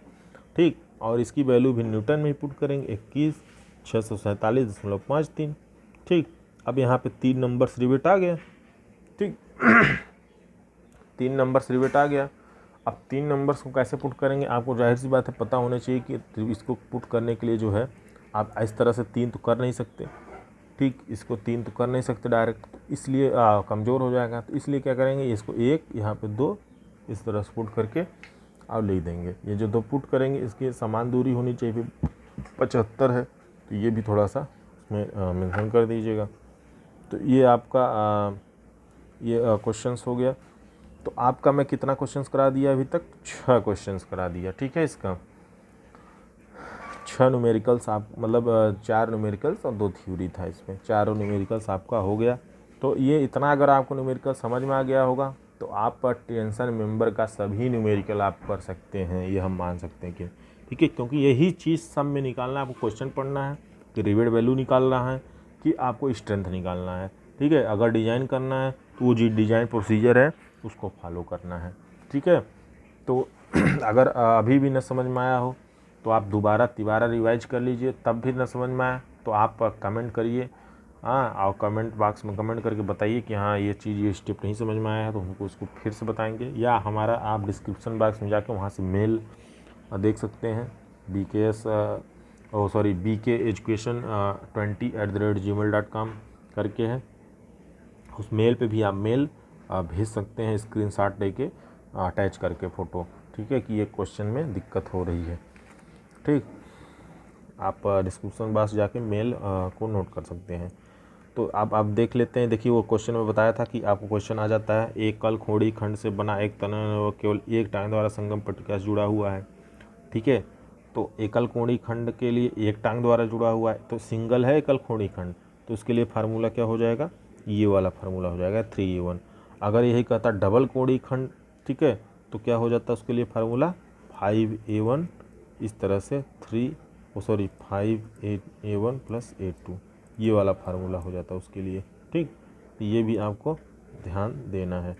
[SPEAKER 1] ठीक, और इसकी वैल्यू भी न्यूटन में ही पुट करेंगे, 21,647.53। ठीक, अब यहाँ पे 3 नंबर्स रिवेट आ गया। ठीक 3 नंबर्स रिवेट आ गया। अब 3 नंबर्स को कैसे पुट करेंगे, आपको जाहिर सी बात है पता होना चाहिए कि इसको पुट करने के लिए जो है आप इस तरह से 3 तो कर नहीं सकते, ठीक, इसको 3 तो कर नहीं सकते डायरेक्ट, इसलिए कमज़ोर हो जाएगा, तो इसलिए क्या करेंगे, इसको 1 यहाँ पे 2 इस तरह से पुट करके और लिख देंगे। ये जो 2 पुट करेंगे इसकी समान दूरी होनी चाहिए, 75 है, तो ये भी थोड़ा सा इसमें मेंशन कर दीजिएगा। तो ये आपका ये क्वेश्चंस हो गया। तो आपका मैं कितना क्वेश्चंस करा दिया अभी तक, 6 क्वेश्चंस करा दिया, ठीक है। इसका 6 न्यूमेरिकल्स आप मतलब 4 न्यूमेरिकल्स और 2 थ्योरी था, इसमें 4 न्यूमेरिकल्स आपका हो गया। तो ये इतना अगर आपको न्यूमेरिकल समझ में आ गया होगा तो आप टेंशन मेंबर का सभी न्यूमेरिकल आप कर सकते हैं, ये हम मान सकते हैं कि ठीक है, क्योंकि यही चीज़ सब में निकालना है। आपको क्वेश्चन पढ़ना है कि रिवेट वैल्यू निकालना है कि आपको स्ट्रेंथ निकालना है, ठीक है। अगर डिज़ाइन करना है तो वो जो डिज़ाइन प्रोसीजर है उसको फॉलो करना है, ठीक है। तो अगर अभी भी न समझ में आया हो तो आप दोबारा रिवाइज कर लीजिए, तब भी न समझ में आया तो आप कमेंट करिए, हाँ, और कमेंट बॉक्स में कमेंट करके बताइए कि हाँ ये चीज़ ये स्टेप नहीं समझ में आया है, तो हमको उसको फिर से बताएंगे। या हमारा आप डिस्क्रिप्शन बॉक्स में जाकर वहाँ से मेल देख सकते हैं, bkeducation20@gmail.com करके है, उस मेल पे भी आप मेल भेज सकते हैं स्क्रीनशॉट लेके अटैच करके फ़ोटो, ठीक है, कि ये क्वेश्चन में दिक्कत हो रही है, ठीक। आप डिस्क्रिप्शन बॉक्स जाके मेल को नोट कर सकते हैं। तो आप देख लेते हैं। देखिए वो क्वेश्चन में बताया था कि आपको क्वेश्चन आ जाता है, एक कल खोड़ी खंड से बना एक तनन केवल एक टांग द्वारा संगम पट्टिका से जुड़ा हुआ है, ठीक है। तो एकल कोणी खंड के लिए एक टांग द्वारा जुड़ा हुआ है, तो सिंगल है एकल कोणी खंड, तो उसके लिए फार्मूला क्या हो जाएगा, ये वाला फार्मूला हो जाएगा 3A1। अगर यही कहता डबल कोणी खंड, ठीक है, तो क्या हो जाता है उसके लिए फार्मूला 5A1, इस तरह से 5A1 + A2, ये वाला फार्मूला हो जाता है उसके लिए, ठीक। ये भी आपको ध्यान देना है।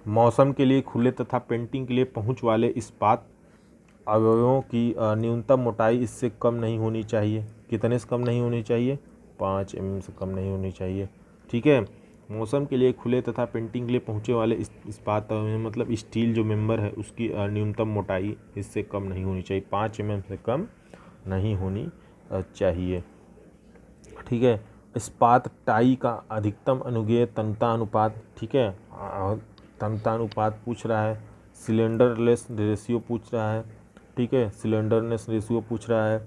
[SPEAKER 1] मौसम के लिए खुले तथा पेंटिंग के लिए पहुँच वाले इस्पात अवयवों की न्यूनतम मोटाई इससे कम नहीं होनी चाहिए। कितने से कम नहीं होनी चाहिए, 5 mm से कम नहीं होनी चाहिए, ठीक है। मौसम के लिए खुले तथा पेंटिंग के लिए पहुँचे वाले इस्पात मतलब स्टील जो मेंबर है उसकी न्यूनतम मोटाई इससे कम नहीं होनी चाहिए, 5 mm से कम नहीं होनी चाहिए, ठीक है। इस्पात टाई का अधिकतम अनुगेय तन्यता अनुपात, ठीक है, तन्यता अनुपात पूछ रहा है। सिलेंडरलेस रेशियो पूछ रहा है, ठीक है, सिलेंडरनेस रेशियो पूछ रहा है,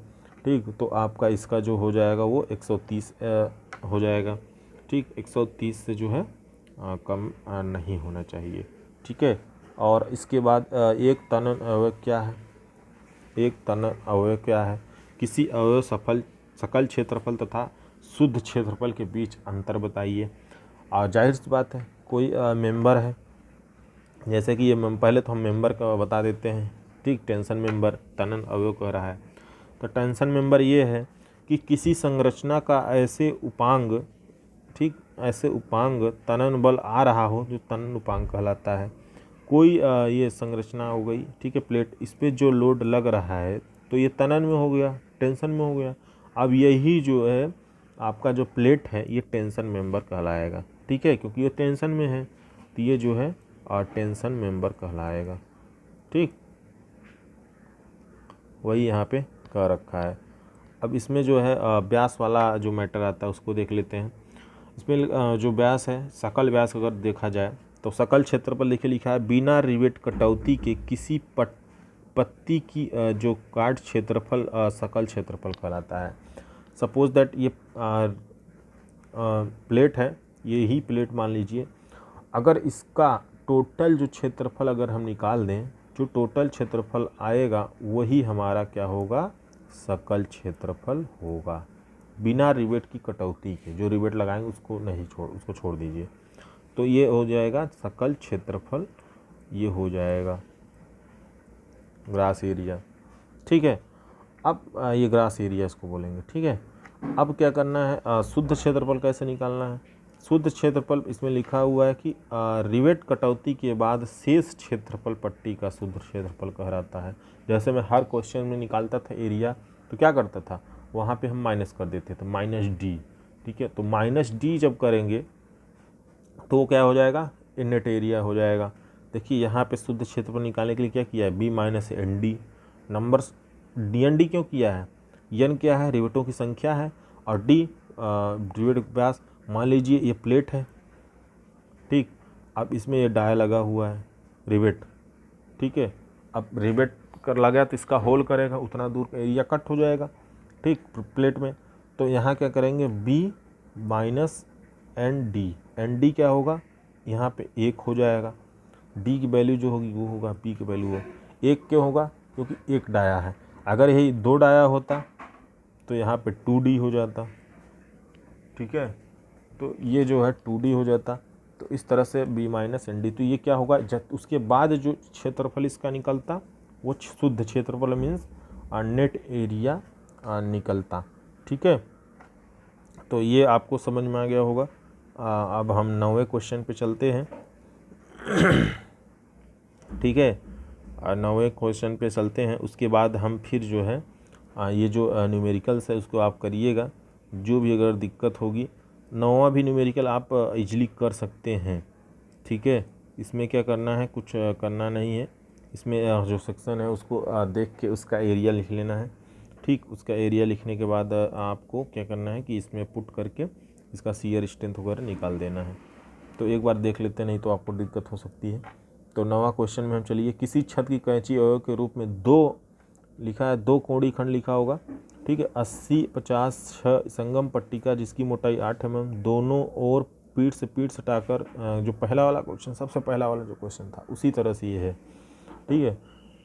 [SPEAKER 1] ठीक। तो आपका इसका जो हो जाएगा वो 130 हो जाएगा, ठीक। 130 से जो है कम नहीं होना चाहिए, ठीक है। और इसके बाद एक तनन अवयव क्या है, एक तनन अवयव क्या है, किसी अवयव सकल क्षेत्रफल तथा शुद्ध क्षेत्रफल के बीच अंतर बताइए। और जाहिर सी बात है कोई मेंबर है, जैसे कि ये पहले तो हम मेंबर का बता देते हैं, ठीक। टेंशन मेंबर तनन अवयव कह रहा है, तो टेंशन मेंबर ये है कि किसी संरचना का ऐसे उपांग, ठीक, ऐसे उपांग तनन बल आ रहा हो जो तनन उपांग कहलाता है। कोई ये संरचना हो गई, ठीक है, प्लेट, इस पर जो लोड लग रहा है तो ये तनन में हो गया, टेंशन में हो गया। अब यही जो है आपका जो प्लेट है ये टेंशन मेंबर कहलाएगा, ठीक है, क्योंकि ये टेंशन में है, तो ये जो है टेंशन मेंबर कहलाएगा, ठीक। वही यहाँ पे कह रखा है। अब इसमें जो है व्यास वाला जो मैटर आता है उसको देख लेते हैं। इसमें जो व्यास है, सकल व्यास अगर देखा जाए तो सकल क्षेत्रफल लिखा है बिना रिवेट कटौती के किसी पत्ती की जो काट क्षेत्रफल सकल क्षेत्रफल कहलाता है। सपोज दैट ये प्लेट है, ये ही प्लेट मान लीजिए, अगर इसका टोटल जो क्षेत्रफल अगर हम निकाल दें, जो टोटल क्षेत्रफल आएगा वही हमारा क्या होगा, सकल क्षेत्रफल होगा, बिना रिवेट की कटौती के। जो रिवेट लगाएंगे उसको छोड़ दीजिए, तो ये हो जाएगा सकल क्षेत्रफल, ये हो जाएगा ग्रास एरिया, ठीक है। अब ये ग्रास एरिया इसको बोलेंगे, ठीक है। अब क्या करना है, शुद्ध क्षेत्रफल कैसे निकालना है। शुद्ध क्षेत्रफल इसमें लिखा हुआ है कि रिवेट कटौती के बाद शेष क्षेत्रफल पट्टी का शुद्ध क्षेत्रफल कहलाता है। जैसे मैं हर क्वेश्चन में निकालता था एरिया, तो क्या करता था, वहाँ पे हम माइनस कर देते थे, -d, ठीक है। तो -d जब करेंगे तो वो क्या हो जाएगा, नेट एरिया हो जाएगा। देखिए यहाँ पे शुद्ध क्षेत्रफल निकालने के लिए क्या किया है, b - nd, नंबर्स dnd क्यों किया है, n क्या है, रिवेटों की संख्या है, और d रिवेट व्यास, मान लीजिए ये प्लेट है, ठीक। अब इसमें ये डाया लगा हुआ है रिवेट, ठीक है। अब रिवेट कर लगा तो इसका होल करेगा, उतना दूर का एरिया कट हो जाएगा, ठीक, प्लेट में। तो यहाँ क्या करेंगे, B माइनस एन डी क्या होगा, यहाँ पे 1 हो जाएगा। D की वैल्यू जो होगी वो होगा P की वैल्यू है 1, क्यों होगा, क्योंकि एक डाया है। अगर यही 2 डाया होता तो यहाँ पे 2D हो जाता, ठीक है। तो ये जो है 2D हो जाता। तो इस तरह से B माइनस एन डी, तो ये क्या होगा, जब उसके बाद जो क्षेत्रफल इसका निकलता वो शुद्ध क्षेत्रफल मीन्स नेट एरिया निकलता, ठीक है। तो ये आपको समझ में आ गया होगा। अब हम 9वें क्वेश्चन पे चलते हैं, ठीक है। 9वें क्वेश्चन पे चलते हैं, उसके बाद हम फिर जो है ये जो न्यूमेरिकल्स है उसको आप करिएगा। जो भी अगर दिक्कत होगी, 9वां भी न्यूमेरिकल आप इजली कर सकते हैं, ठीक है। इसमें क्या करना है, कुछ करना नहीं है। इसमें जो सेक्शन है उसको देख के उसका एरिया लिख लेना है, ठीक। उसका एरिया लिखने के बाद आपको क्या करना है कि इसमें पुट करके इसका शियर स्ट्रेंथ वगैरह निकाल देना है। तो एक बार देख लेते, नहीं तो आपको दिक्कत हो सकती है। तो 9वां क्वेश्चन में हम चलिए, किसी छत की कैंची अवयव के रूप में 2 लिखा है, 2 कोणीय खंड लिखा होगा, ठीक है। 80, 50, 6 संगम पट्टिका जिसकी मोटाई 8 mm, दोनों ओर पीठ से पीठ सटाकर, जो पहला वाला क्वेश्चन, सबसे पहला वाला जो क्वेश्चन था उसी तरह से ये है, ठीक है।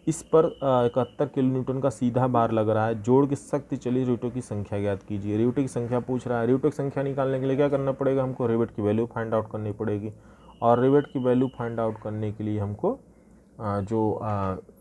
[SPEAKER 1] इस पर 71 किलो न्यूटन का सीधा भार लग रहा है, जोड़ की शक्ति चली रिवेटों की संख्या ज्ञात कीजिए। रिवेटों की संख्या पूछ रहा है। रिवेटों की संख्या निकालने के लिए क्या करना पड़ेगा, हमको रिवेट की वैल्यू फाइंड आउट करनी पड़ेगी। और रिवेट की वैल्यू फाइंड आउट करने के लिए हमको जो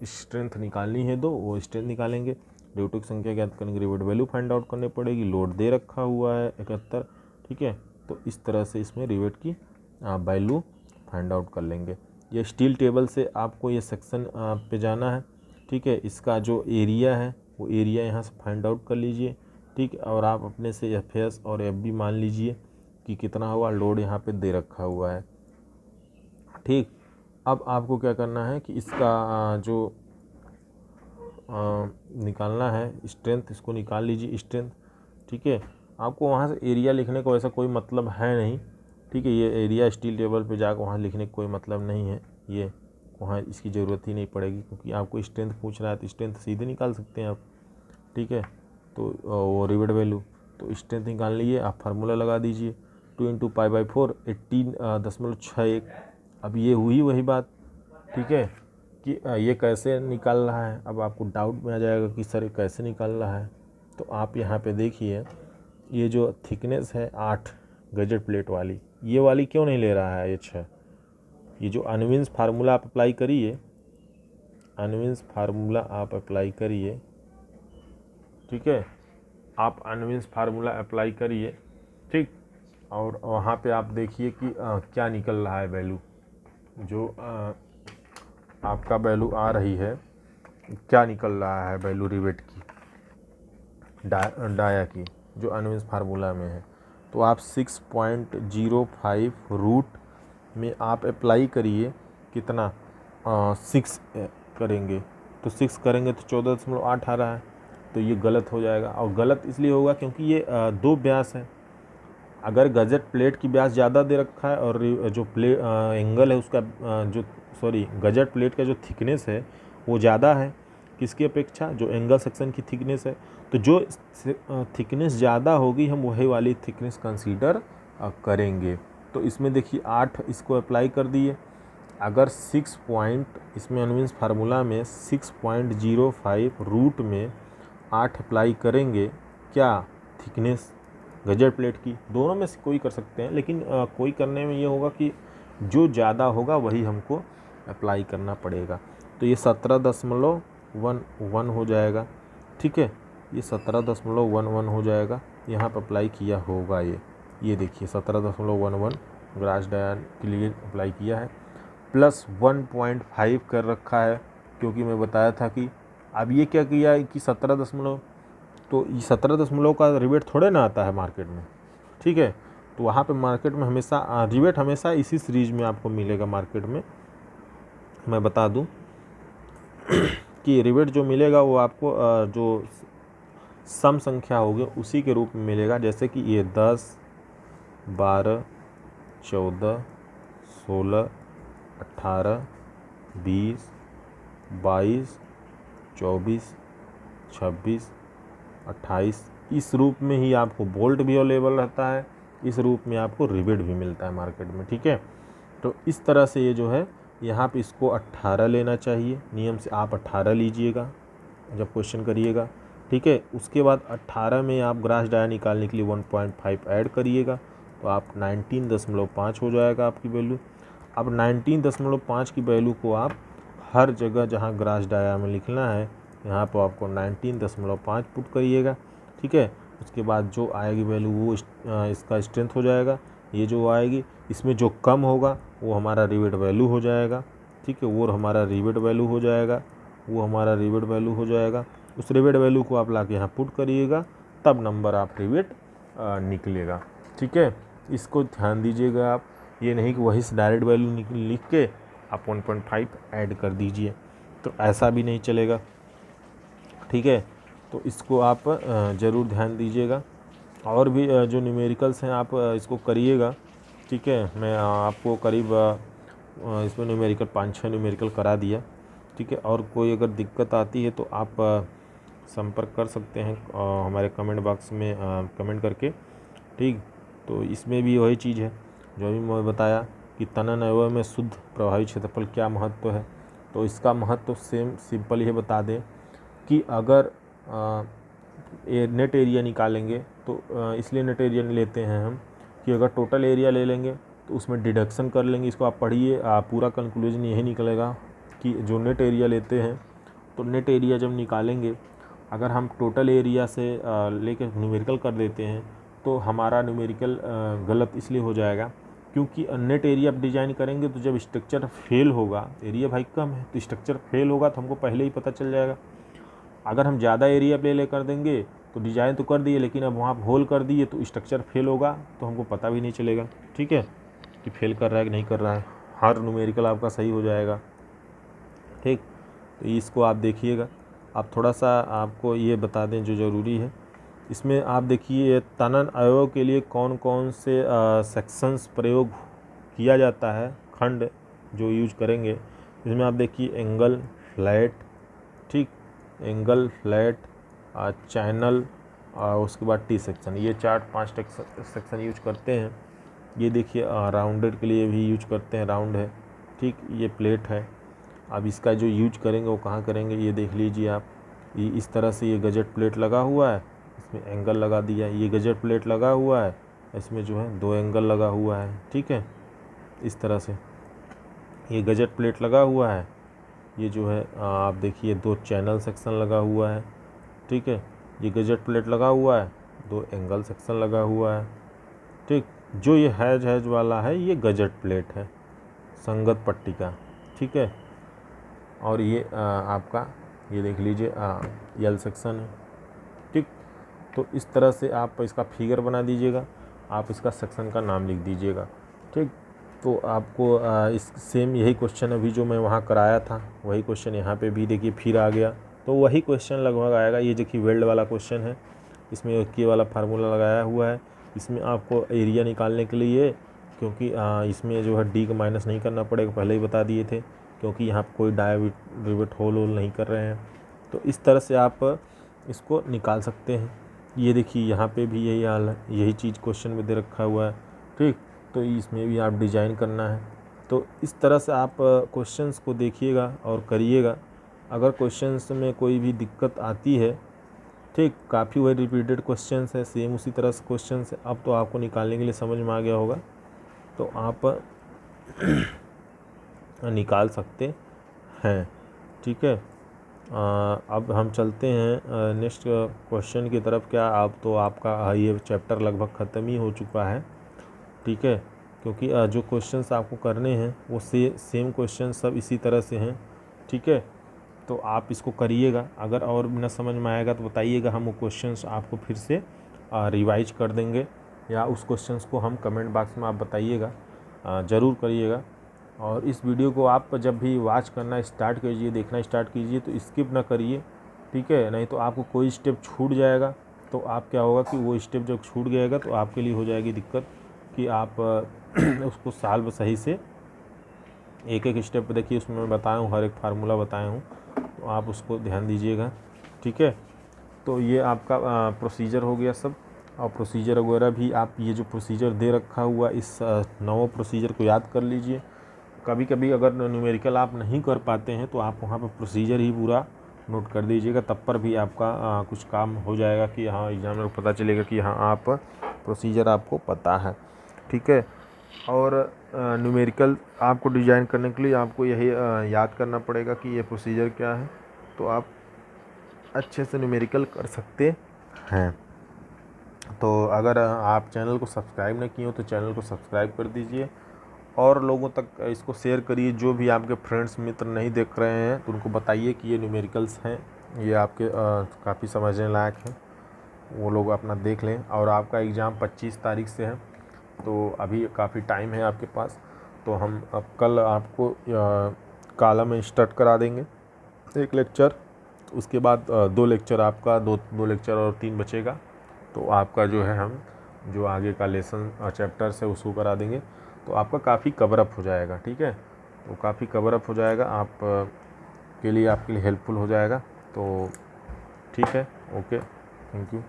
[SPEAKER 1] स्ट्रेंथ निकालनी है वो स्ट्रेंथ निकालेंगे। रिवेटों की संख्या ज्ञात करेंगे, रिवेट वैल्यू फाइंड आउट करनी पड़ेगी। लोड दे रखा हुआ है 71, ठीक है। तो इस तरह से इसमें रिवेट की वैल्यू फाइंड आउट कर लेंगे। ये स्टील टेबल से आपको ये सेक्शन पे जाना है, ठीक है। इसका जो एरिया है वो एरिया यहाँ से फाइंड आउट कर लीजिए, ठीक। और आप अपने से एफएस और एफबी मान लीजिए कि कितना हुआ। लोड यहाँ पे दे रखा हुआ है, ठीक। अब आपको क्या करना है कि इसका जो निकालना है स्ट्रेंथ, इसको निकाल लीजिए स्ट्रेंथ, ठीक है। आपको वहाँ से एरिया लिखने को ऐसा कोई मतलब है नहीं, ठीक है। ये एरिया स्टील टेबल पे जाकर वहाँ लिखने का कोई मतलब नहीं है, ये वहाँ इसकी ज़रूरत ही नहीं पड़ेगी, क्योंकि आपको स्ट्रेंथ पूछ रहा है तो स्ट्रेंथ सीधे निकाल सकते हैं आप, ठीक है। तो वो रिवेट वैल्यू, तो स्ट्रेंथ निकाल लीजिए, आप फार्मूला लगा दीजिए 2 × π/4 18.61। अब ये हुई वही बात, ठीक है, कि ये कैसे निकाल रहा है। अब आपको डाउट में आ जाएगा कि सर कैसे निकाल रहा है। तो आप यहाँ पे देखिए, ये जो थिकनेस है 8 गजेट प्लेट वाली, ये वाली क्यों नहीं ले रहा है, ये 6। ये जो अनविन्स फार्मूला आप अप्लाई करिए, अनविन्स फार्मूला आप अप्लाई करिए, ठीक है। आप अनविन्स फार्मूला अप्लाई करिए, ठीक। और वहाँ पे आप देखिए कि क्या निकल रहा है वैल्यू, जो आपका वैल्यू आ रही है, क्या निकल रहा है वैल्यू रिवेट की, डाया की, जो अनविन्स फार्मूला में है। तो आप 6.05 रूट में आप अप्लाई करिए, कितना 6 करेंगे, तो 6 करेंगे तो 14.8 आ रहा है। तो ये गलत हो जाएगा, और गलत इसलिए होगा क्योंकि ये 2 व्यास है। अगर गजेट प्लेट की व्यास ज़्यादा दे रखा है और जो एंगल है उसका गजेट प्लेट का जो थिकनेस है वो ज़्यादा है किसकी अपेक्षा, जो एंगल सेक्शन की थिकनेस है। तो जो थिकनेस ज़्यादा होगी हम वही वाली थिकनेस कंसीडर करेंगे। तो इसमें देखिए 8 इसको अप्लाई कर दिए। अगर 6 पॉइंट इसमें अनविन्स फार्मूला में 6.05 रूट में 8 अप्लाई करेंगे, क्या थिकनेस गजेट प्लेट की, दोनों में से कोई कर सकते हैं, लेकिन कोई करने में ये होगा कि जो ज़्यादा होगा वही हमको अप्लाई करना पड़ेगा। तो ये 17.11 हो जाएगा, ठीक है। ये 17.11 हो जाएगा, यहाँ पर अप्लाई किया होगा ये देखिए 17.11 ग्रास डाया के लिए अप्लाई किया है, प्लस 1.5 कर रखा है, क्योंकि मैं बताया था कि अब ये क्या किया है कि 17 तो ये 17 का रिवेट थोड़े ना आता है मार्केट में, ठीक है। तो वहाँ पे मार्केट में हमेशा रिवेट हमेशा इसी सीरीज में आपको मिलेगा मार्केट में। मैं बता दूं कि रिवेट जो मिलेगा वो आपको जो सम संख्या होगी उसी के रूप में मिलेगा। जैसे कि ये 10, 12, 14, 16, 18, 20, 22, 24, 26, 28, इस रूप में ही आपको बोल्ट भी अवेलेबल रहता है, इस रूप में आपको रिवेट भी मिलता है मार्केट में। ठीक है, तो इस तरह से ये जो है यहाँ पे इसको 18 लेना चाहिए, नियम से आप 18 लीजिएगा जब क्वेश्चन करिएगा। ठीक है, उसके बाद 18 में आप ग्रास डाया निकालने के लिए 1.5 ऐड करिएगा, तो आप 19.5 हो जाएगा आपकी वैल्यू। अब 19.5 की वैल्यू को आप हर जगह जहाँ ग्रास डाया में लिखना है यहाँ पर आपको 19.5 पुट करिएगा। ठीक है, उसके बाद जो आएगी वैल्यू वो इसका स्ट्रेंथ हो जाएगा। ये जो आएगी इसमें जो कम होगा वो हमारा रिवेट वैल्यू हो जाएगा। ठीक है, वो हमारा रिवेट वैल्यू हो जाएगा, वो हमारा रिवेट वैल्यू हो जाएगा। उस रिवेट वैल्यू को आप लाके यहाँ पुट करिएगा, तब नंबर आप रिवेट निकलेगा। ठीक है, इसको ध्यान दीजिएगा आप, ये नहीं कि वही से डायरेक्ट वैल्यू लिख के आप 1.5 ऐड कर दीजिए, तो ऐसा भी नहीं चलेगा। ठीक है, तो इसको आप ज़रूर ध्यान दीजिएगा। और भी जो न्यूमेरिकल्स हैं आप इसको करिएगा। ठीक है, मैं आपको करीब इसमें न्यूमेरिकल 5-6 न्यूमेरिकल करा दिया। ठीक है, और कोई अगर दिक्कत आती है तो आप संपर्क कर सकते हैं हमारे कमेंट बॉक्स में कमेंट करके। ठीक, तो इसमें भी वही चीज़ है जो भी मैं बताया कि तनन अवयव में शुद्ध प्रभावी क्षेत्रफल क्या महत्व है। तो इसका महत्व सेम सिंपल ये बता दें कि अगर नेट एरिया निकालेंगे तो इसलिए नेट एरिया लेते हैं हम कि अगर टोटल एरिया ले लेंगे तो उसमें डिडक्शन कर लेंगे। इसको आप पढ़िए, पूरा कंक्लूजन यही निकलेगा कि जो नेट एरिया लेते हैं तो नेट एरिया जब निकालेंगे, अगर हम टोटल एरिया से लेके न्यूमेरिकल कर देते हैं तो हमारा न्यूमेरिकल गलत इसलिए हो जाएगा क्योंकि नेट एरिया आप डिजाइन करेंगे तो जब स्ट्रक्चर फेल होगा, एरिया भाई कम है तो स्ट्रक्चर फेल होगा तो हमको पहले ही पता चल जाएगा। अगर हम ज़्यादा एरिया ले कर देंगे तो डिजाइन तो कर दिए लेकिन अब वहाँ होल कर दिए तो स्ट्रक्चर फेल होगा तो हमको पता भी नहीं चलेगा। ठीक है, कि फेल कर रहा है कि नहीं कर रहा है, हर न्यूमेरिकल आपका सही हो जाएगा। ठीक, तो इसको आप देखिएगा। आप थोड़ा सा आपको ये बता दें जो ज़रूरी है, इसमें आप देखिए तनन अवयव के लिए कौन कौन से सेक्शंस प्रयोग किया जाता है, खंड जो यूज करेंगे। इसमें आप देखिए एंगल, फ्लैट, ठीक, एंगल, फ्लैट, चैनल और उसके बाद टी सेक्शन, ये 4-5 सेक्शन यूज करते हैं। ये देखिए राउंडेड के लिए भी यूज करते हैं, राउंड है। ठीक, ये प्लेट है। अब इसका जो यूज करेंगे वो कहाँ करेंगे ये देख लीजिए आप। ये इस तरह से ये गजेट प्लेट लगा हुआ है, इसमें एंगल लगा दिया। ये गजेट प्लेट लगा हुआ है, इसमें जो है 2 एंगल लगा हुआ है। ठीक है, इस तरह से ये गजेट प्लेट लगा हुआ है, ये जो है आप देखिए 2 चैनल सेक्शन लगा हुआ है। ठीक है, ये गजेट प्लेट लगा हुआ है, 2 एंगल सेक्शन लगा हुआ है। ठीक, जो ये हैज वाला है ये गजेट प्लेट है, संगत पट्टी का। ठीक है, और ये आपका ये देख लीजिए यल सेक्शन है। ठीक, तो इस तरह से आप इसका फिगर बना दीजिएगा, आप इसका सेक्शन का नाम लिख दीजिएगा। ठीक, तो आपको इस सेम यही क्वेश्चन अभी जो मैं वहाँ कराया था वही क्वेश्चन यहाँ पे भी देखिए फिर आ गया, तो वही क्वेश्चन लगभग आएगा। ये देखिए वेल्ड वाला क्वेश्चन है, इसमें के वाला फार्मूला लगाया हुआ है। इसमें आपको एरिया निकालने के लिए, क्योंकि इसमें जो है डी का माइनस नहीं करना पड़ेगा, पहले ही बता दिए थे, क्योंकि यहाँ पर कोई रिवेट होल नहीं कर रहे हैं। तो इस तरह से आप इसको निकाल सकते हैं। ये देखिए यहाँ पे भी यही हाल है, यही चीज़ क्वेश्चन में दे रखा हुआ है। ठीक, तो इसमें भी आप डिज़ाइन करना है। तो इस तरह से आप क्वेश्चंस को देखिएगा और करिएगा। अगर क्वेश्चंस में कोई भी दिक्कत आती है, ठीक, काफ़ी वही रिपीटेड क्वेश्चंस है, सेम उसी तरह से क्वेश्चंस है, अब तो आपको निकालने के लिए समझ में आ गया होगा, तो आप निकाल सकते हैं। ठीक है, अब हम चलते हैं नेक्स्ट क्वेश्चन की तरफ। क्या आप तो आपका ये चैप्टर लगभग ख़त्म ही हो चुका है। ठीक है, क्योंकि जो क्वेश्चंस आपको करने हैं वो सेम क्वेश्चन सब इसी तरह से हैं। ठीक है, तो आप इसको करिएगा। अगर और न समझ में आएगा तो बताइएगा, हम वो क्वेश्चंस आपको फिर से रिवाइज कर देंगे, या उस क्वेश्चंस को हम कमेंट बॉक्स में आप बताइएगा, ज़रूर करिएगा। और इस वीडियो को आप जब भी वॉच करना स्टार्ट कीजिए, देखना स्टार्ट कीजिए, तो स्किप ना करिए, ठीक है। नहीं तो आपको कोई स्टेप छूट जाएगा तो आप क्या होगा कि वो स्टेप जब छूट जाएगा तो आपके लिए हो जाएगी दिक्कत कि आप उसको सॉल्व सही से एक एक स्टेप देखिए, उसमें मैं बताया हूँ, हर एक फार्मूला बताया हूँ, तो आप उसको ध्यान दीजिएगा। ठीक है, तो ये आपका प्रोसीजर हो गया सब। और प्रोसीजर वगैरह भी आप ये जो प्रोसीजर दे रखा हुआ इस 9 प्रोसीजर को याद कर लीजिए। कभी कभी अगर न्यूमेरिकल आप नहीं कर पाते हैं तो आप वहाँ पे प्रोसीजर ही पूरा नोट कर दीजिएगा, तब पर भी आपका कुछ काम हो जाएगा कि हाँ एग्जामिनर को पता चलेगा कि हाँ आप प्रोसीजर आपको पता है। ठीक है, और न्यूमेरिकल आपको डिज़ाइन करने के लिए आपको यही याद करना पड़ेगा कि ये प्रोसीजर क्या है, तो आप अच्छे से न्यूमेरिकल कर सकते हैं। तो अगर आप चैनल को सब्सक्राइब नहीं किए हो तो चैनल को सब्सक्राइब कर दीजिए और लोगों तक इसको शेयर करिए। जो भी आपके फ्रेंड्स मित्र नहीं देख रहे हैं तो उनको बताइए कि ये न्यूमेरिकल्स हैं, ये आपके काफ़ी समझने लायक हैं, वो लोग अपना देख लें। और आपका एग्ज़ाम 25 तारीख से है तो अभी काफ़ी टाइम है आपके पास। तो हम अब कल आपको कॉलम में स्टार्ट करा देंगे 1 लेक्चर, उसके बाद 2 लेक्चर आपका, 2 लेक्चर और 3 बचेगा। तो आपका जो है हम जो आगे का लेसन चैप्टर्स है उसको करा देंगे, तो आपका काफ़ी कवर अप हो जाएगा। ठीक है, तो काफ़ी कवर अप हो जाएगा, आप के लिए आपके लिए हेल्पफुल हो जाएगा। तो ठीक है, ओके, थैंक यू।